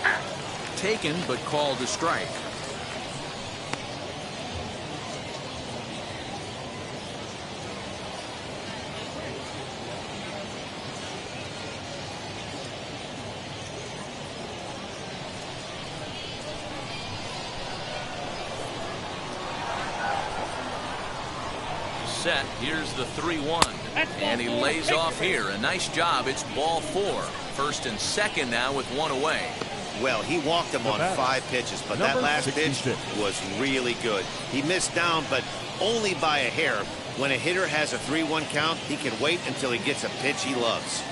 Taken but called a strike. Set. Here's the 3-1. And he lays off here. A nice job. It's ball 4. First and second now with 1 away. Well, he walked him on 5 pitches, but that last pitch was really good. He missed down, but only by a hair. When a hitter has a 3-1 count, he can wait until he gets a pitch he loves.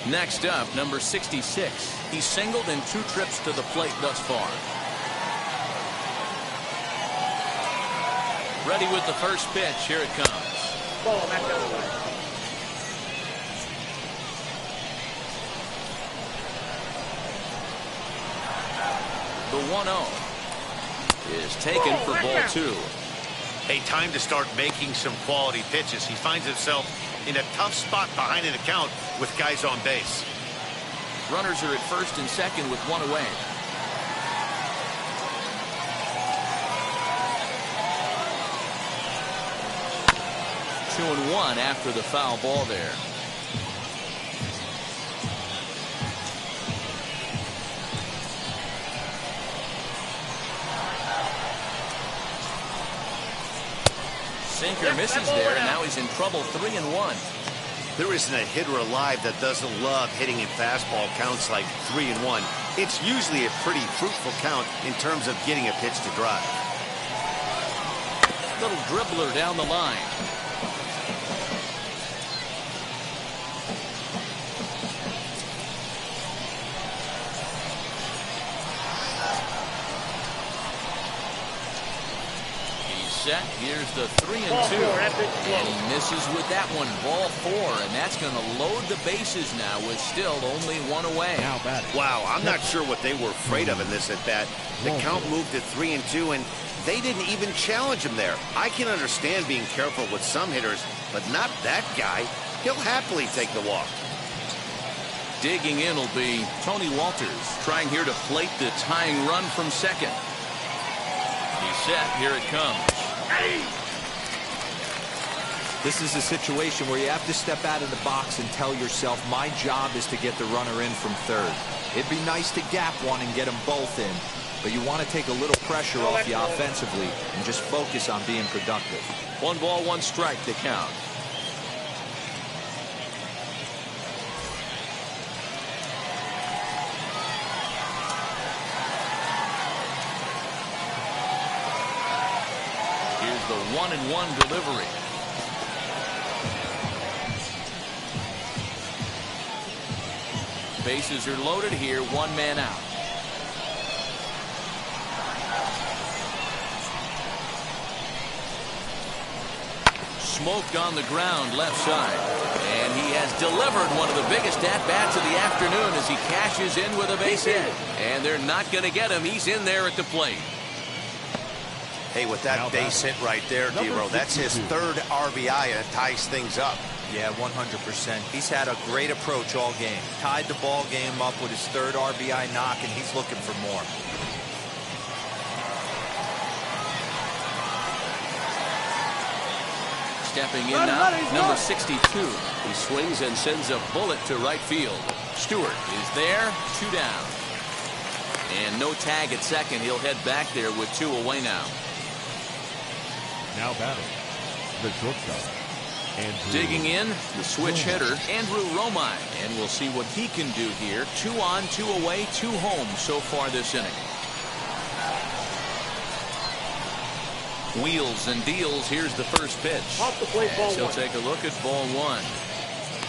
Next up, number 66. He's singled in 2 trips to the plate thus far. Ready with the first pitch. Here it comes. Ball, back the other way. The 1-0 is taken for ball 2. A time to start making some quality pitches. He finds himself in a tough spot behind an account with guys on base. Runners are at first and second with 1 away. Two and 1 after the foul ball there. Sinker misses there, and now he's in trouble. 3-1. There isn't a hitter alive that doesn't love hitting in fastball counts like 3-1. It's usually a pretty fruitful count in terms of getting a pitch to drive. Little dribbler down the line. Set. Here's the 3-2, and he misses with that one. Ball 4, and that's going to load the bases now with still only 1 away. Wow, I'm not sure what they were afraid of in this at bat. The count moved to 3-2, and they didn't even challenge him there. I can understand being careful with some hitters, but not that guy. he'll happily take the walk. Digging in will be Tony Walters, trying here to plate the tying run from second. He's set. Here it comes. This is a situation where you have to step out of the box and tell yourself, my job is to get the runner in from third. It'd be nice to gap one and get them both in, but you want to take a little pressure off you offensively and just focus on being productive. 1 ball, 1 strike to count. Here's the 1-1 delivery. Bases are loaded here, 1 man out. Smoked on the ground left side. And he has delivered one of the biggest at-bats of the afternoon as he cashes in with a base hit. And they're not going to get him. He's in there at the plate. Hey, with that base hit right there, D-Row, that's his 3rd RBI and it ties things up. Yeah, 100%. He's had a great approach all game. Tied the ball game up with his 3rd RBI knock, and he's looking for more. Stepping in now, number 62. He swings and sends a bullet to right field. Stewart is there, 2 down. And no tag at second. He'll head back there with 2 away now. Now batting, the shortstop. Digging in, the switch hitter, Andrew Romine. And we'll see what he can do here. 2 on, 2 away, 2 home so far this inning. Wheels and deals. Here's the first pitch. Off the plate, ball He'll 1. take a look at ball 1.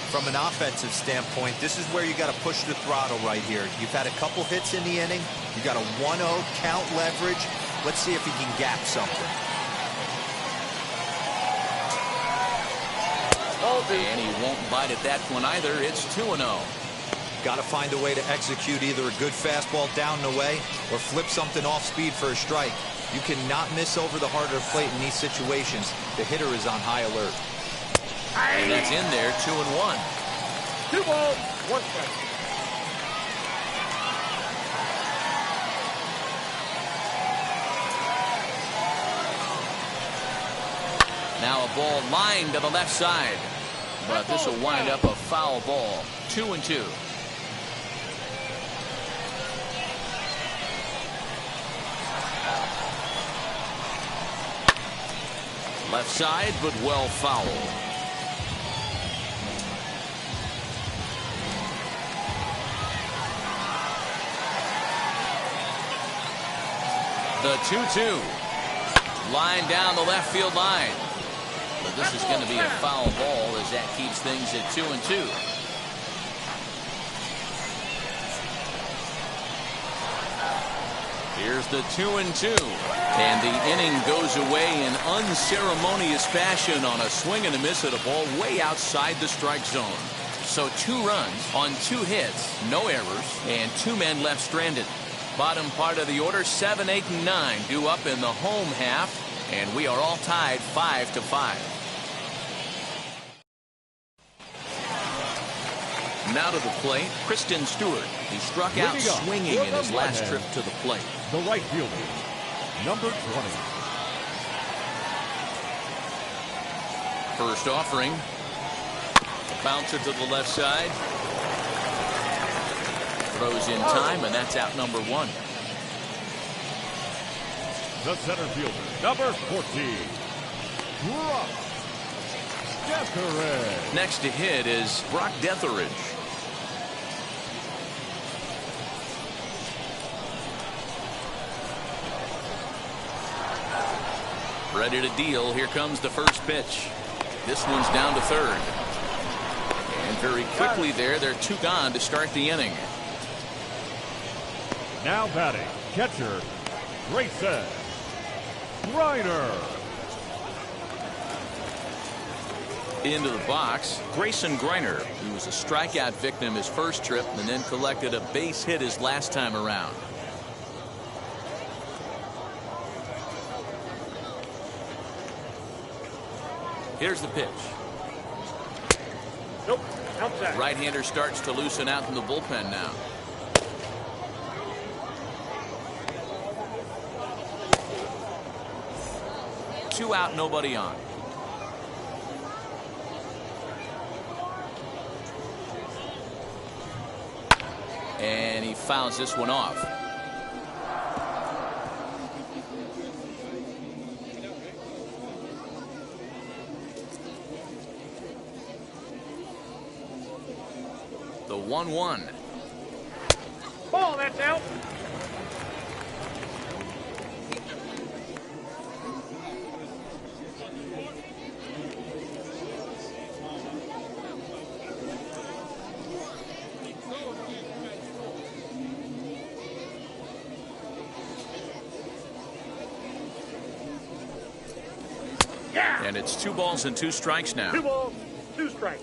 From an offensive standpoint, this is where you got to push the throttle right here. You've had a couple hits in the inning. You got a 1-0 count leverage. Let's see if he can gap something. And he won't bite at that one either. It's 2-0. Got to find a way to execute either a good fastball down and away or flip something off speed for a strike. You cannot miss over the heart of the plate in these situations. The hitter is on high alert. And that's in there, 2-1. 2 balls, 1 strike. Now a ball lined to the left side. But this will wind up a foul ball. 2-2. Left side, but well foul. The 2-2. Line down the left field line. But this is going to be a foul ball as that keeps things at 2-2. Here's the 2-2. And the inning goes away in unceremonious fashion on a swing and a miss at a ball way outside the strike zone. So 2 runs on 2 hits, no errors, and 2 men left stranded. Bottom part of the order, 7, 8, and 9 due up in the home half, and we are all tied 5-5. Now to the plate, Kristen Stewart. He struck out swinging in his last trip to the plate. The right fielder, number 20. First offering. Bouncer to the left side. Throws in time, and that's out number 1. The center fielder, number 14. Brock Detheridge. Next to hit is Brock Detheridge. Ready to deal. Here comes the first pitch. This one's down to third. And very quickly there, they're 2 gone to start the inning. Now batting, catcher, Grayson Griner. Into the box, Grayson Griner. He was a strikeout victim his first trip and then collected a base hit his last time around. Here's the pitch. Right-hander starts to loosen out in the bullpen now. Two out, nobody on. And he fouls this one off. The 1-1. Ball, that's out. And it's 2 balls and 2 strikes now. 2 balls, 2 strikes.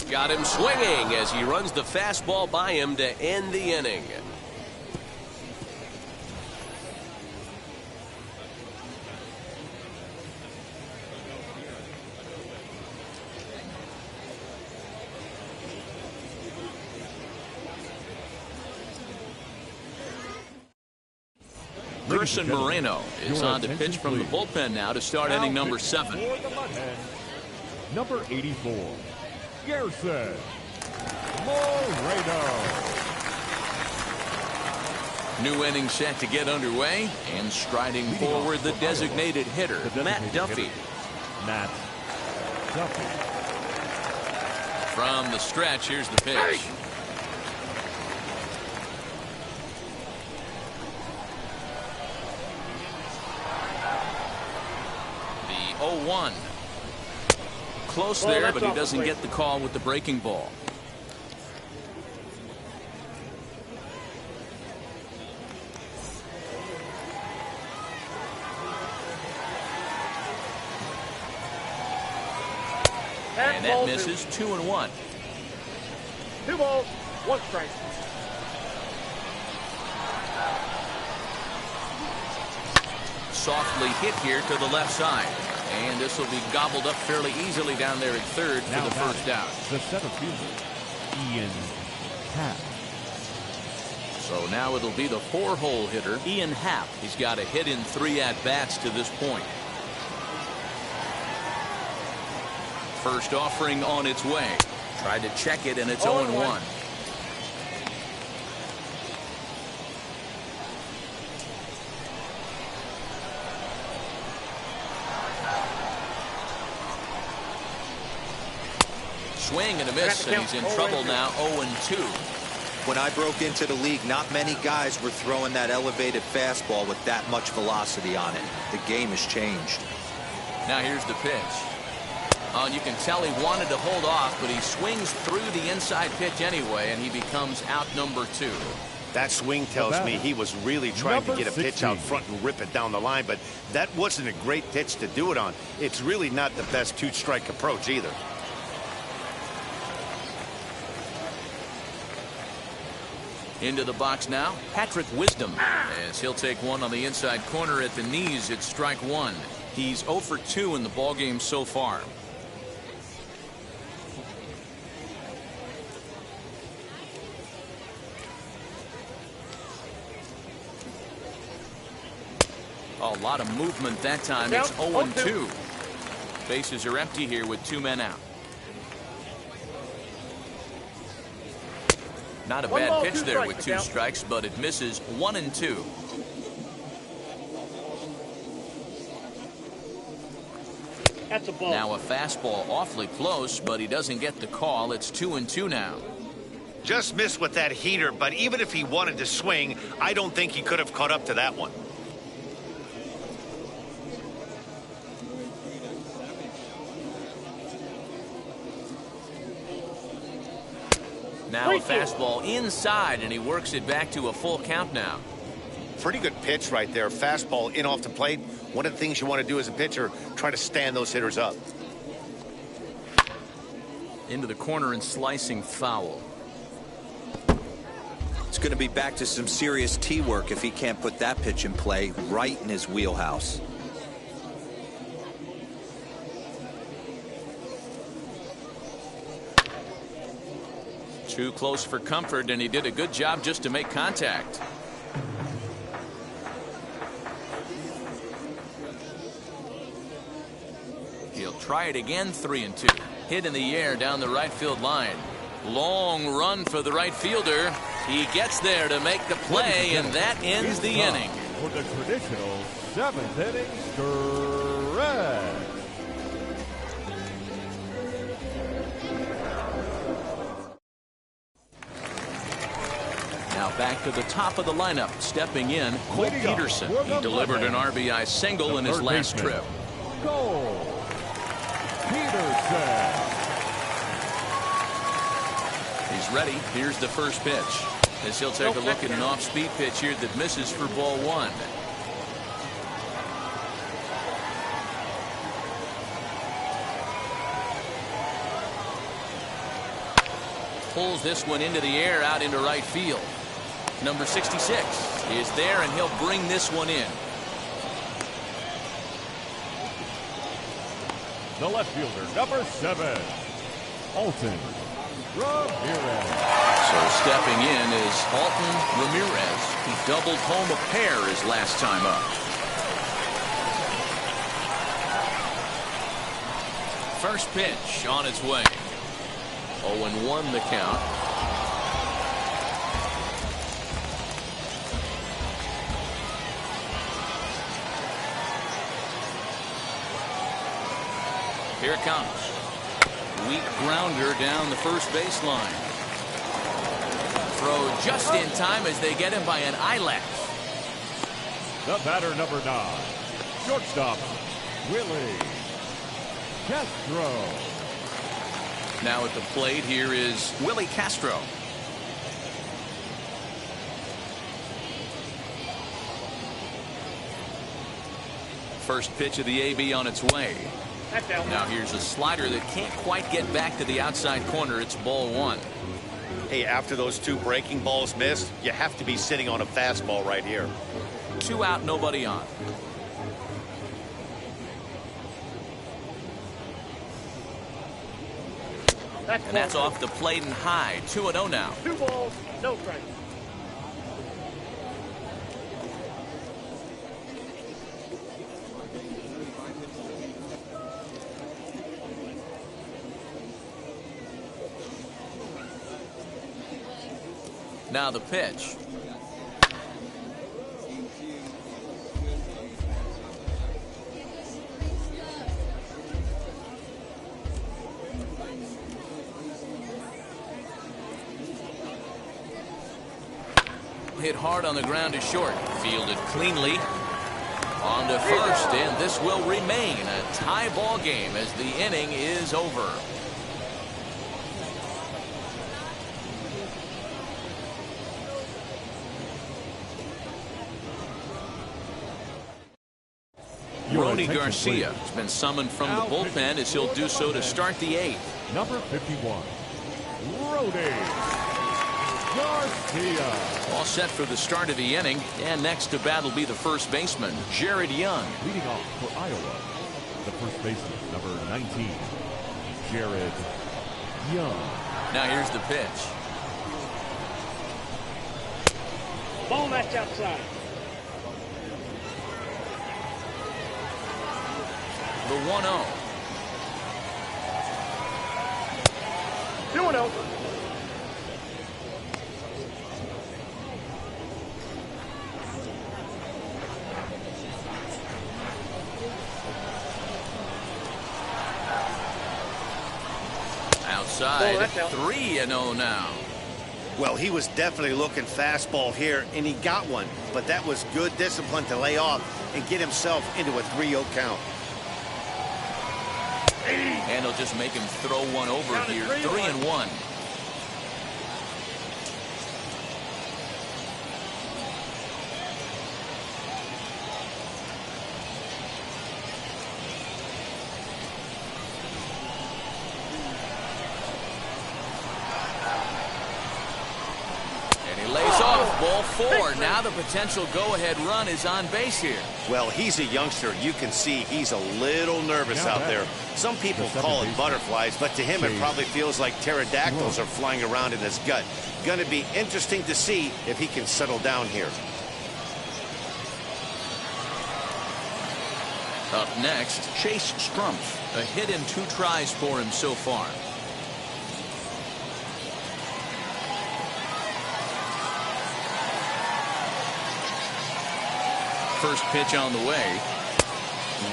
Got him swinging as he runs the fastball by him to end the inning. Gerson Moreno is on to pitch from the bullpen now to start inning number 7. Number 84, Gerson Moreno. New inning set to get underway, and striding forward the designated hitter, Matt Duffy. Matt Duffy. From the stretch, here's the pitch. The 0-1. Close there, but he doesn't get the call with the breaking ball. And that misses. 2-1. 2 balls, 1 strike. Softly hit here to the left side. And this will be gobbled up fairly easily down there at third for the first out. The center fielder, Ian Happ. So now it'll be the 4-hole hitter, Ian Happ. He's got a hit in 3 at-bats to this point. First offering on its way. Tried to check it, and it's 0-1. Swing and a miss, and he's in trouble now. 0-2. When I broke into the league, not many guys were throwing that elevated fastball with that much velocity on it. The game has changed. Now here's the pitch. Oh, and you can tell he wanted to hold off, but he swings through the inside pitch anyway, and he becomes out number 2. That swing tells me he was really trying to get a pitch out front and rip it down the line, but that wasn't a great pitch to do it on. It's really not the best 2-strike approach either. Into the box now, Patrick Wisdom, as he'll take one on the inside corner at the knees. It's strike 1. He's 0 for 2 in the ballgame so far. A lot of movement that time. It's 0-2. Bases are empty here with 2 men out. Not a bad pitch there with 2 strikes, but it misses. 1-2. That's a ball. Now a fastball awfully close, but he doesn't get the call. It's 2-2 now. Just missed with that heater, but even if he wanted to swing, I don't think he could have caught up to that one. Now a fastball inside, and he works it back to a full count now. Pretty good pitch right there. Fastball in off the plate. One of the things you want to do as a pitcher, try to stand those hitters up. Into the corner and slicing foul. It's going to be back to some serious tee work if he can't put that pitch in play right in his wheelhouse. Too close for comfort, and he did a good job just to make contact. He'll try it again, 3-2. Hit in the air down the right field line. Long run for the right fielder. He gets there to make the play, and that ends the inning. For the traditional 7th inning stretch. Now back to the top of the lineup. Stepping in, Cole Peterson. He delivered an RBI single in his last trip. Cole Peterson. He's ready. Here's the first pitch. As he'll take a look at an off-speed pitch here that misses for ball 1. Pulls this one into the air out into right field. Number 66 is there, and he'll bring this one in. The left fielder, number 7, Alton Ramirez. So stepping in is Alton Ramirez. He doubled home a pair his last time up. First pitch on its way. 0-1 the count. Here it comes. Weak grounder down the first baseline. Throw just in time as they get him by an eyelash. The batter, number 9, shortstop, Willie Castro. Now at the plate, here is Willie Castro. First pitch of the AB on its way. Now here's a slider that can't quite get back to the outside corner. It's ball 1. Hey, after those 2 breaking balls missed, you have to be sitting on a fastball right here. 2 out, nobody on. And that's off the plate and high. 2-0 now. 2 balls, no strikes. Now the pitch. Hit hard on the ground to short. Fielded cleanly. On to first, and this will remain a tie ball game as the inning is over. Ronnie Garcia has been summoned from the bullpen as he'll do so to start the 8th. Number 51, Ronnie Garcia. All set for the start of the inning, and next to bat will be the first baseman, Jared Young. Leading off for Iowa, the first baseman, number 19, Jared Young. Now here's the pitch. Ball match outside. The 1-0. 2-0. Outside, that's out. 3-0 now. Well, he was definitely looking fastball here, and he got one. But that was good discipline to lay off and get himself into a 3-0 count. And he'll just make him throw one over here. 3-1. And he lays off. Ball 4. Now the potential go-ahead run is on base here. Well, he's a youngster. You can see he's a little nervous out there. Some people call it butterflies, but to him it probably feels like pterodactyls are flying around in his gut. Going to be interesting to see if he can settle down here. Up next, Chase Strumpf. A hit in 2 tries for him so far. First pitch on the way.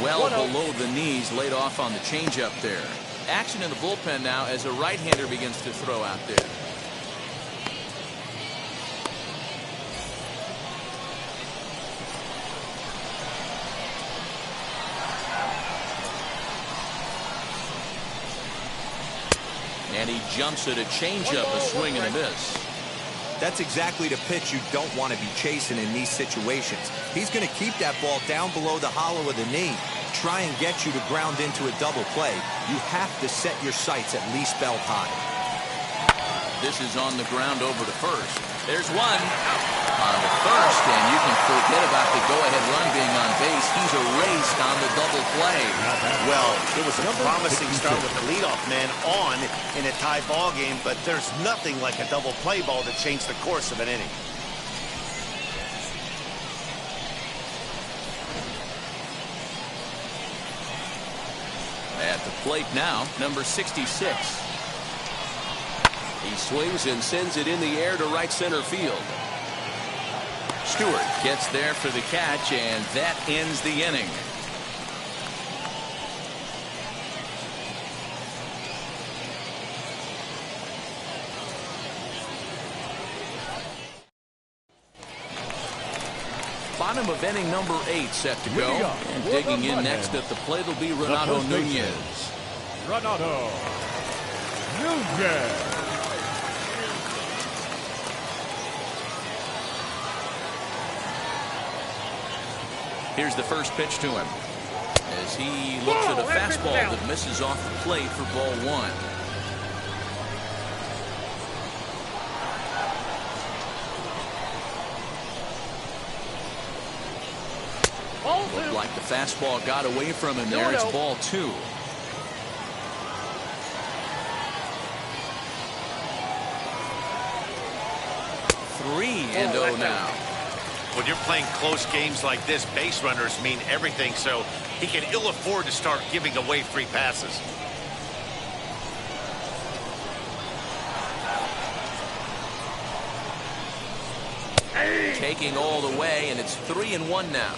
Well below the knees, laid off on the changeup there. Action in the bullpen now as a right-hander begins to throw out there. And he jumps at a changeup, a swing and a miss. That's exactly the pitch you don't want to be chasing in these situations. He's going to keep that ball down below the hollow of the knee, try and get you to ground into a double play. You have to set your sights at least belt high. This is on the ground over to first. There's one on the first, and you can forget about the go-ahead run being on base. He's erased on the double play. Well, it was a promising start with the leadoff man on in a tie ball game, but there's nothing like a double play ball to change the course of an inning. At the plate now, number 66. He swings and sends it in the air to right center field. Stewart gets there for the catch, and that ends the inning. Bottom of inning number 8 set to go. And digging in next at the plate will be Renato Nunez. Renato Nunez. Here's the first pitch to him as he looks at a fastball that misses off the plate for ball 1. Looked like the fastball got away from him there. It's ball 2. Three and 0 now. When you're playing close games like this, base runners mean everything, so he can ill afford to start giving away free passes. Taking all the way, and it's 3-1 now.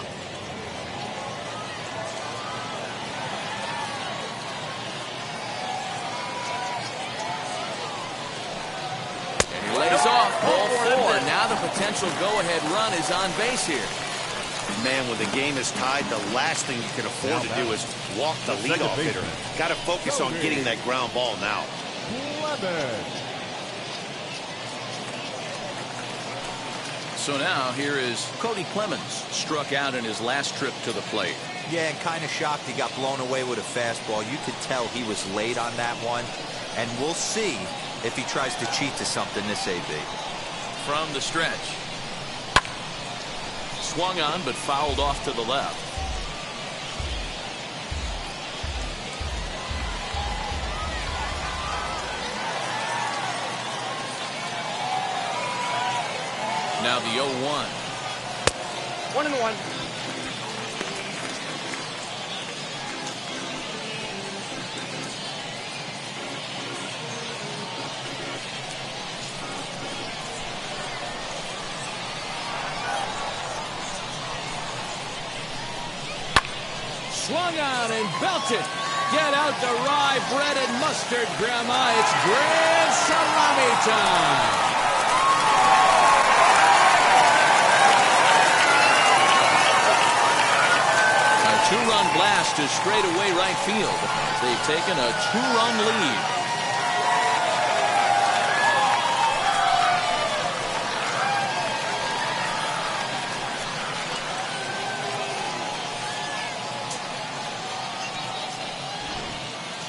And he lays off ball 4. Now the potential go-ahead run is on base here. Man, when the game is tied, the last thing you can afford to do is walk the leadoff hitter. Got to focus on getting that ground ball now. So now here is Cody Clemens, struck out in his last trip to the plate. Yeah, and kind of shocked he got blown away with a fastball. You could tell he was late on that one. And we'll see if he tries to cheat to something this AB. From the stretch. Swung on, but fouled off to the left. Now the 0-1. 1-1. Swung on and belted. Get out the rye bread and mustard, Grandma. It's grand salami time. A 2-run blast to straightaway right field. They've taken a 2-run lead.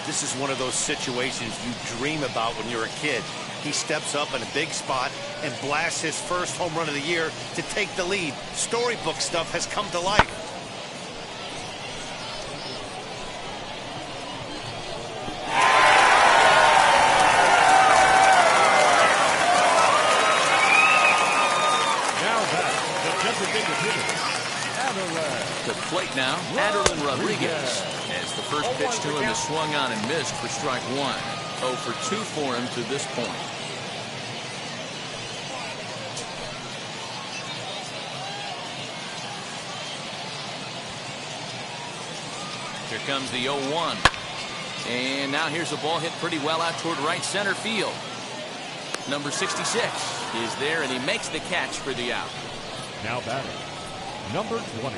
This is one of those situations you dream about when you're a kid. He steps up in a big spot and blasts his first home run of the year to take the lead. Storybook stuff has come to life. Now back, the designated hitter, To the plate now, Aderlin Rodriguez. As the first pitch to him is swung on and missed for strike one. 0 for 2 for him to this point. Here comes the 0-1. And now here's a ball hit pretty well out toward right center field. Number 66 is there, and he makes the catch for the out. now batting, number 20.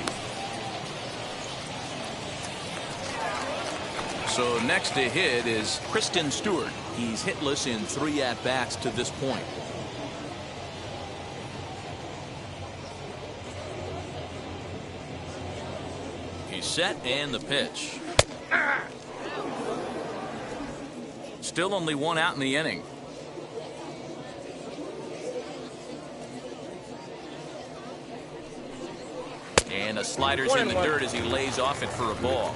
So next to hit is Kristen Stewart. He's hitless in 3 at-bats to this point. He's set, and the pitch. Still only 1 out in the inning. And a slider's in the dirt as he lays off it for a ball.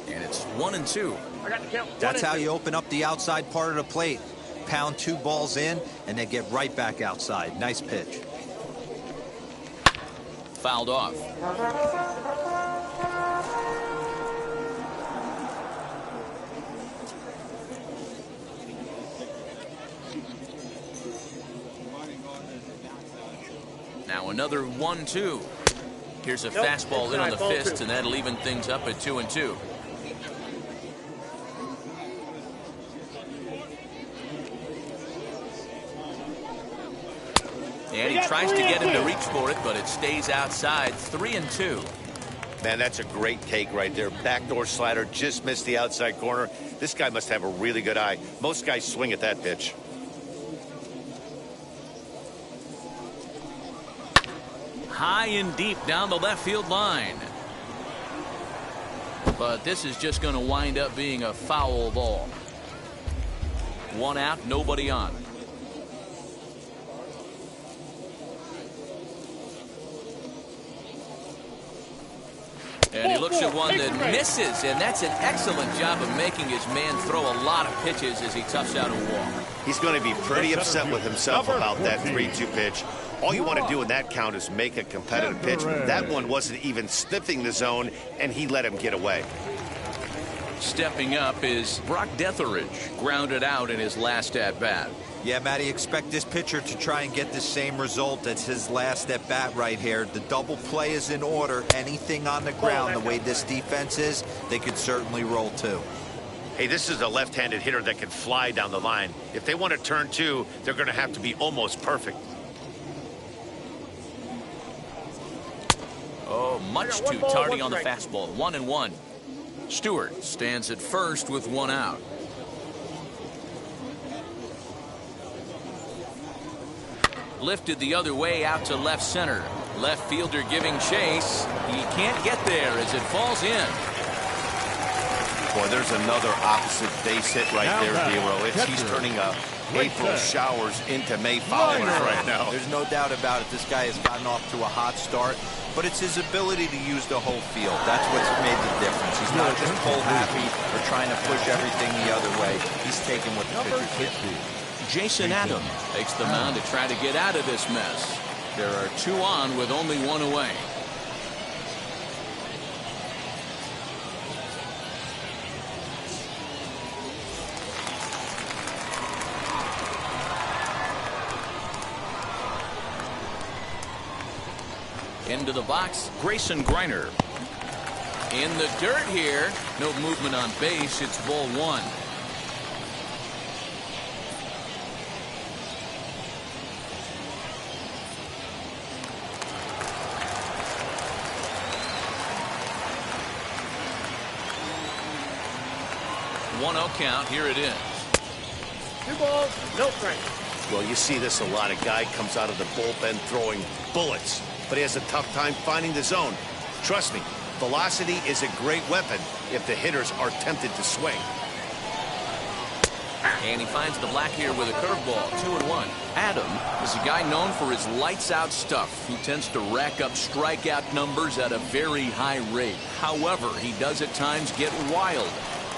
And it's 1-2. I got the count. That's how you open up the outside part of the plate. Pound 2 balls in, and then get right back outside. Nice pitch. Fouled off. Now another 1-2. Here's a fastball in on the fists, and that'll even things up at 2-2. And he tries to get him to reach for it, but it stays outside. 3-2. Man, that's a great take right there. Backdoor slider, just missed the outside corner. This guy must have a really good eye. Most guys swing at that pitch. High and deep down the left field line. But this is just going to wind up being a foul ball. 1 out, nobody on. And he looks at one that misses, and that's an excellent job of making his man throw a lot of pitches as he toughs out a walk. He's going to be pretty upset with himself about that 3-2 pitch. All you want to do in that count is make a competitive pitch. That one wasn't even sniffing the zone, and he let him get away. Stepping up is Brock Detheridge, grounded out in his last at-bat. Yeah, Matty, expect this pitcher to try and get the same result as his last at-bat right here. The double play is in order. Anything on the ground, the way this defense is, they could certainly roll too. Hey, this is a left-handed hitter that can fly down the line. If they want to turn 2, they're going to have to be almost perfect. Oh, much too tardy on the fastball. 1-1. Stewart stands at first with 1 out. Lifted the other way out to left center. Left fielder giving chase. He can't get there as it falls in. Boy, there's another opposite base hit right there, Hero. He's turning April showers into May followers right now. There's no doubt about it. This guy has gotten off to a hot start, but it's his ability to use the whole field. That's what's made the difference. He's not just pull happy or trying to push everything the other way. He's taking what the pitcher's giving. Jason Adams takes the mound to try to get out of this mess. There are 2 on with only 1 away. Into the box, Grayson Griner. In the dirt here. No movement on base. It's ball 1. One 0 count. Here it is. 2 balls, no strike. Well, you see this a lot. A guy comes out of the bullpen throwing bullets, but he has a tough time finding the zone. Trust me, velocity is a great weapon if the hitters are tempted to swing. And he finds the black here with a curveball, 2-1. Adam is a guy known for his lights-out stuff. He tends to rack up strikeout numbers at a very high rate. However, he does at times get wild.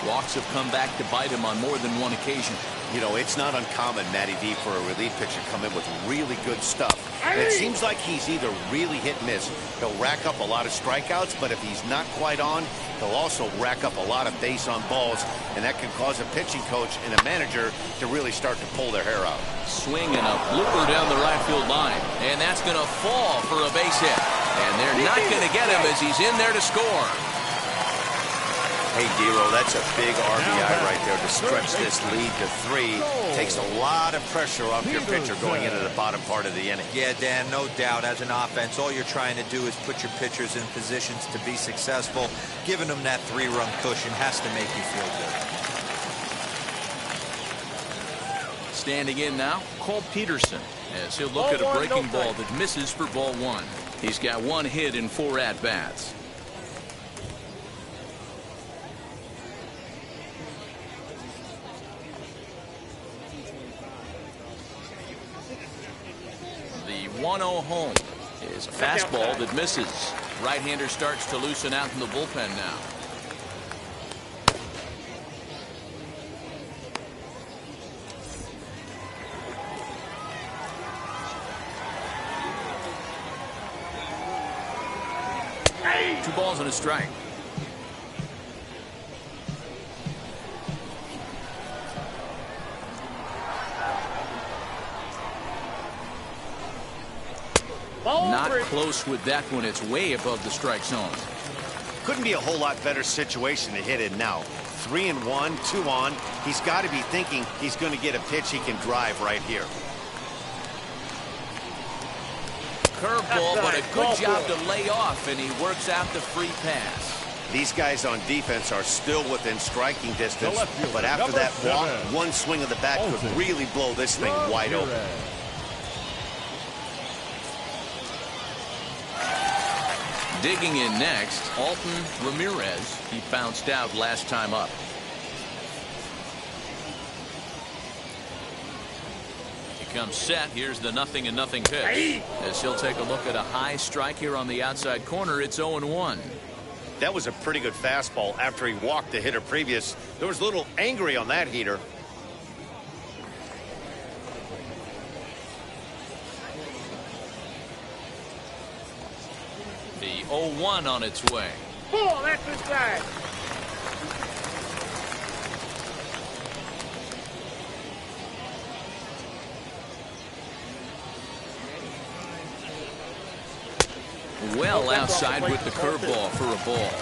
Walks have come back to bite him on more than one occasion. You know, it's not uncommon, Matty D, for a relief pitcher to come in with really good stuff. And it seems like he's either really hit and miss. He'll rack up a lot of strikeouts, but if he's not quite on, he'll also rack up a lot of base on balls, and that can cause a pitching coach and a manager to really start to pull their hair out. Swing and a blooper down the right field line, and that's going to fall for a base hit. And they're not going to get him as he's in there to score. Hey, Dero, that's a big RBI right there to stretch this lead to 3. Takes a lot of pressure off your pitcher going into the bottom part of the inning. Yeah, Dan, no doubt. As an offense, all you're trying to do is put your pitchers in positions to be successful. Giving them that 3-run cushion has to make you feel good. Standing in now, Cole Peterson, as he'll look at a breaking ball that misses for ball 1. He's got 1 hit in 4 at-bats. The 1-0 home is a fastball that misses. Right-hander starts to loosen out in the bullpen now. Two balls and a strike. Not close with that one. It's way above the strike zone. Couldn't be a whole lot better situation to hit in now. 3-1, 2 on. He's got to be thinking he's going to get a pitch he can drive right here. Curveball, but a good job to lay off, and he works out the free pass. These guys on defense are still within striking distance, but after that walk, one swing of the bat could really blow this thing wide open. Digging in next, Alton Ramirez. He bounced out last time up. He comes set. Here's the 0-0 pitch. As he'll take a look at a high strike here on the outside corner. It's 0-1. That was a pretty good fastball after he walked the hitter previous. There was a little angry on that heater. The 0-1 on its way. Pull, that's inside. Well outside with the curveball for a ball.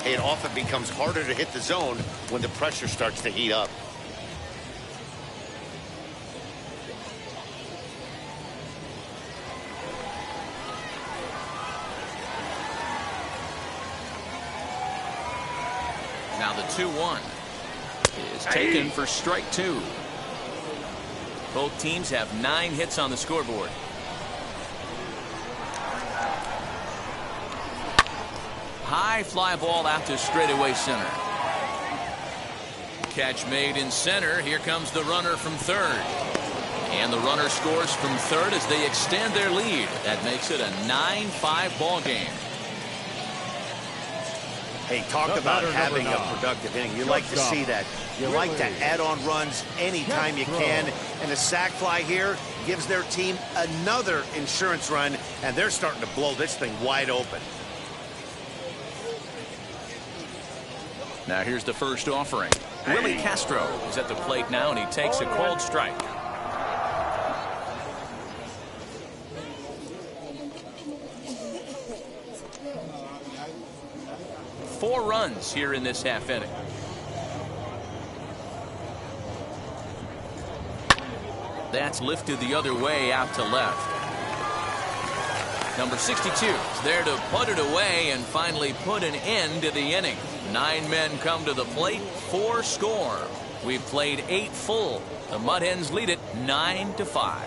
It often becomes harder to hit the zone when the pressure starts to heat up. Now the 2-1 is taken for strike 2. Both teams have 9 hits on the scoreboard. High fly ball out to straightaway center. Catch made in center. Here comes the runner from third. And the runner scores from third as they extend their lead. That makes it a 9-5 ball game. Hey, talk about having a productive inning. You like to see that. You like to add on runs anytime you can. And the sac fly here gives their team another insurance run, and they're starting to blow this thing wide open. Now here's the first offering. Willie Castro is at the plate now, and he takes a called strike. Four runs here in this half inning. That's lifted the other way out to left. Number 62 is there to put it away and finally put an end to the inning. 9 men come to the plate, 4 score. We've played 8 full The Mud Hens lead it 9-5.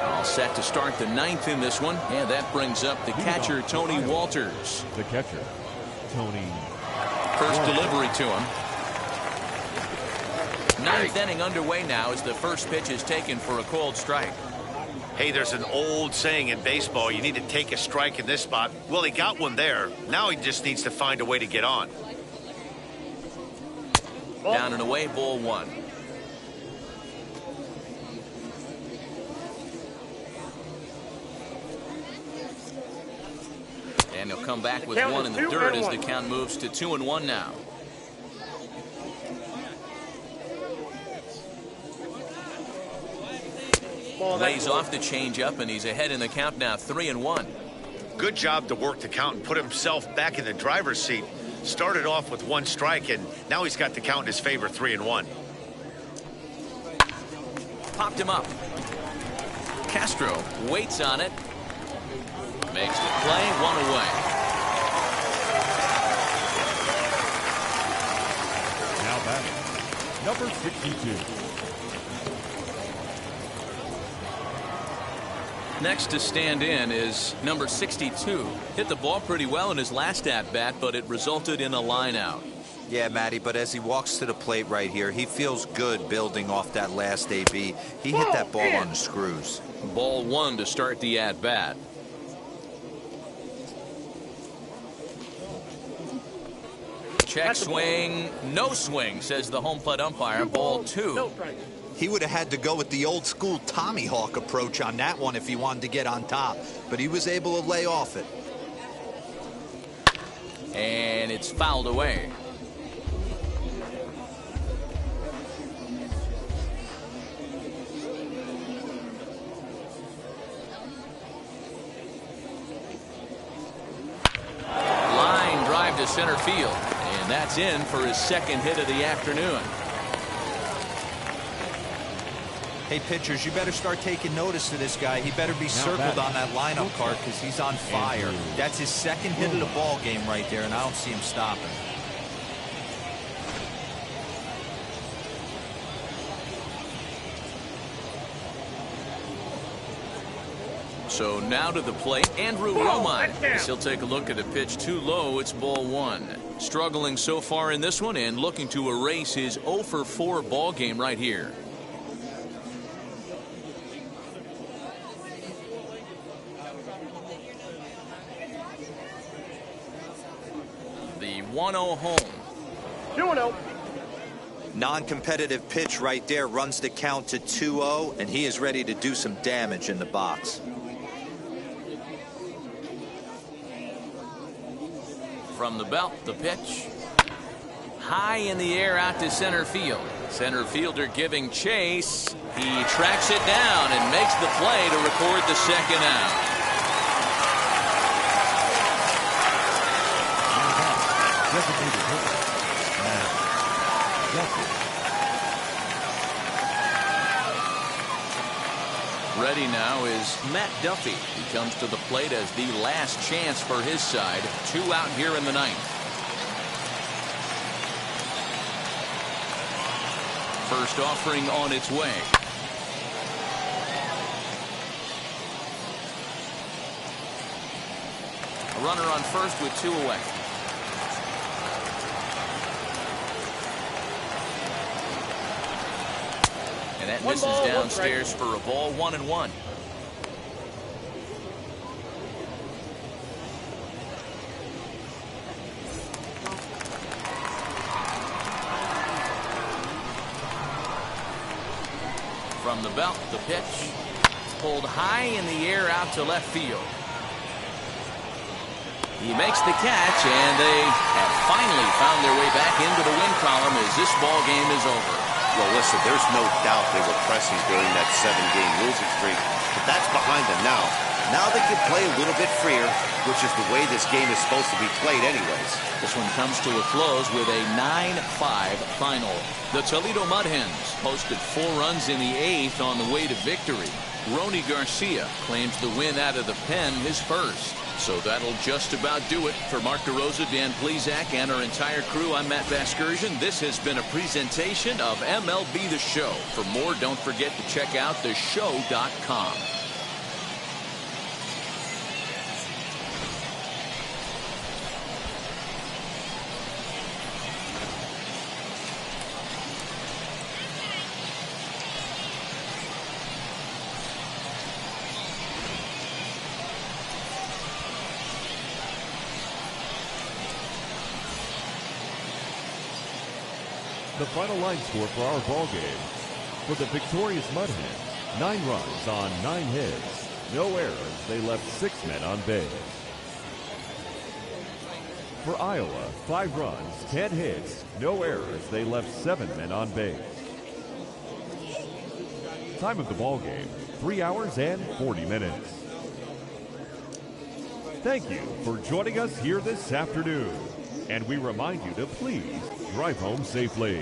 All set to start the ninth in this one, and that brings up the catcher, Tony Walters. The catcher, Tony. First delivery to him. Ninth inning underway now as the first pitch is taken for a called strike. Hey, there's an old saying in baseball, you need to take a strike in this spot. Well, he got one there. Now he just needs to find a way to get on. Down and away, ball one. And he'll come back with one in the dirt as the count moves to 2-1 now. Lays off the changeup, and he's ahead in the count now, 3-1. Good job to work the count and put himself back in the driver's seat. Started off with one strike, and now he's got the count in his favor, 3-1. Popped him up. Castro waits on it. Makes the play, one away. Now batting, number 62. Next to stand in is number 62. Hit the ball pretty well in his last at-bat, but it resulted in a line out. Yeah, Matty, but as he walks to the plate right here, he feels good building off that last AB. He hit that ball on the screws. Ball one to start the at-bat. Check swing, no swing, says the home plate umpire. Ball two. He would have had to go with the old school Tommy Hawk approach on that one if he wanted to get on top, but he was able to lay off it. And it's fouled away. Line drive to center field, and that's in for his second hit of the afternoon. Hey, pitchers, you better start taking notice of this guy. He better be circled on that lineup card because he's on fire. That's his second hit of the ball game right there, and I don't see him stopping. So now to the plate, Andrew Romine. As he'll take a look at a pitch too low. It's ball one. Struggling so far in this one and looking to erase his 0 for 4 ball game right here. The 1-0 home. 2-0. Non-competitive pitch right there runs the count to 2-0, and he is ready to do some damage in the box. From the belt, the pitch. High in the air out to center field. Center fielder giving chase. He tracks it down and makes the play to record the second out. Ready now is Matt Duffy. He comes to the plate as the last chance for his side. 2 out here in the ninth. First offering on its way. A runner on first with 2 away. And that misses downstairs for a ball, 1-1. From the belt, the pitch. Pulled high in the air out to left field. He makes the catch, and they have finally found their way back into the win column as this ball game is over. Well, listen, there's no doubt they were pressing during that 7-game losing streak, but that's behind them now. Now they can play a little bit freer, which is the way this game is supposed to be played anyways. This one comes to a close with a 9-5 final. The Toledo Mud Hens posted 4 runs in the 8th on the way to victory. Ronnie Garcia claims the win out of the pen, his first. So that'll just about do it. For Mark DeRosa, Dan Plesac, and our entire crew, I'm Matt Vasgersian. This has been a presentation of MLB The Show. For more, don't forget to check out theshow.com. The final line score for our ball game. For the victorious Mud Hens, 9 runs on 9 hits. No errors. They left 6 men on base. For Iowa, 5 runs, 10 hits. No errors. They left 7 men on base. Time of the ball game, 3 hours and 40 minutes. Thank you for joining us here this afternoon. And we remind you to please drive home safely.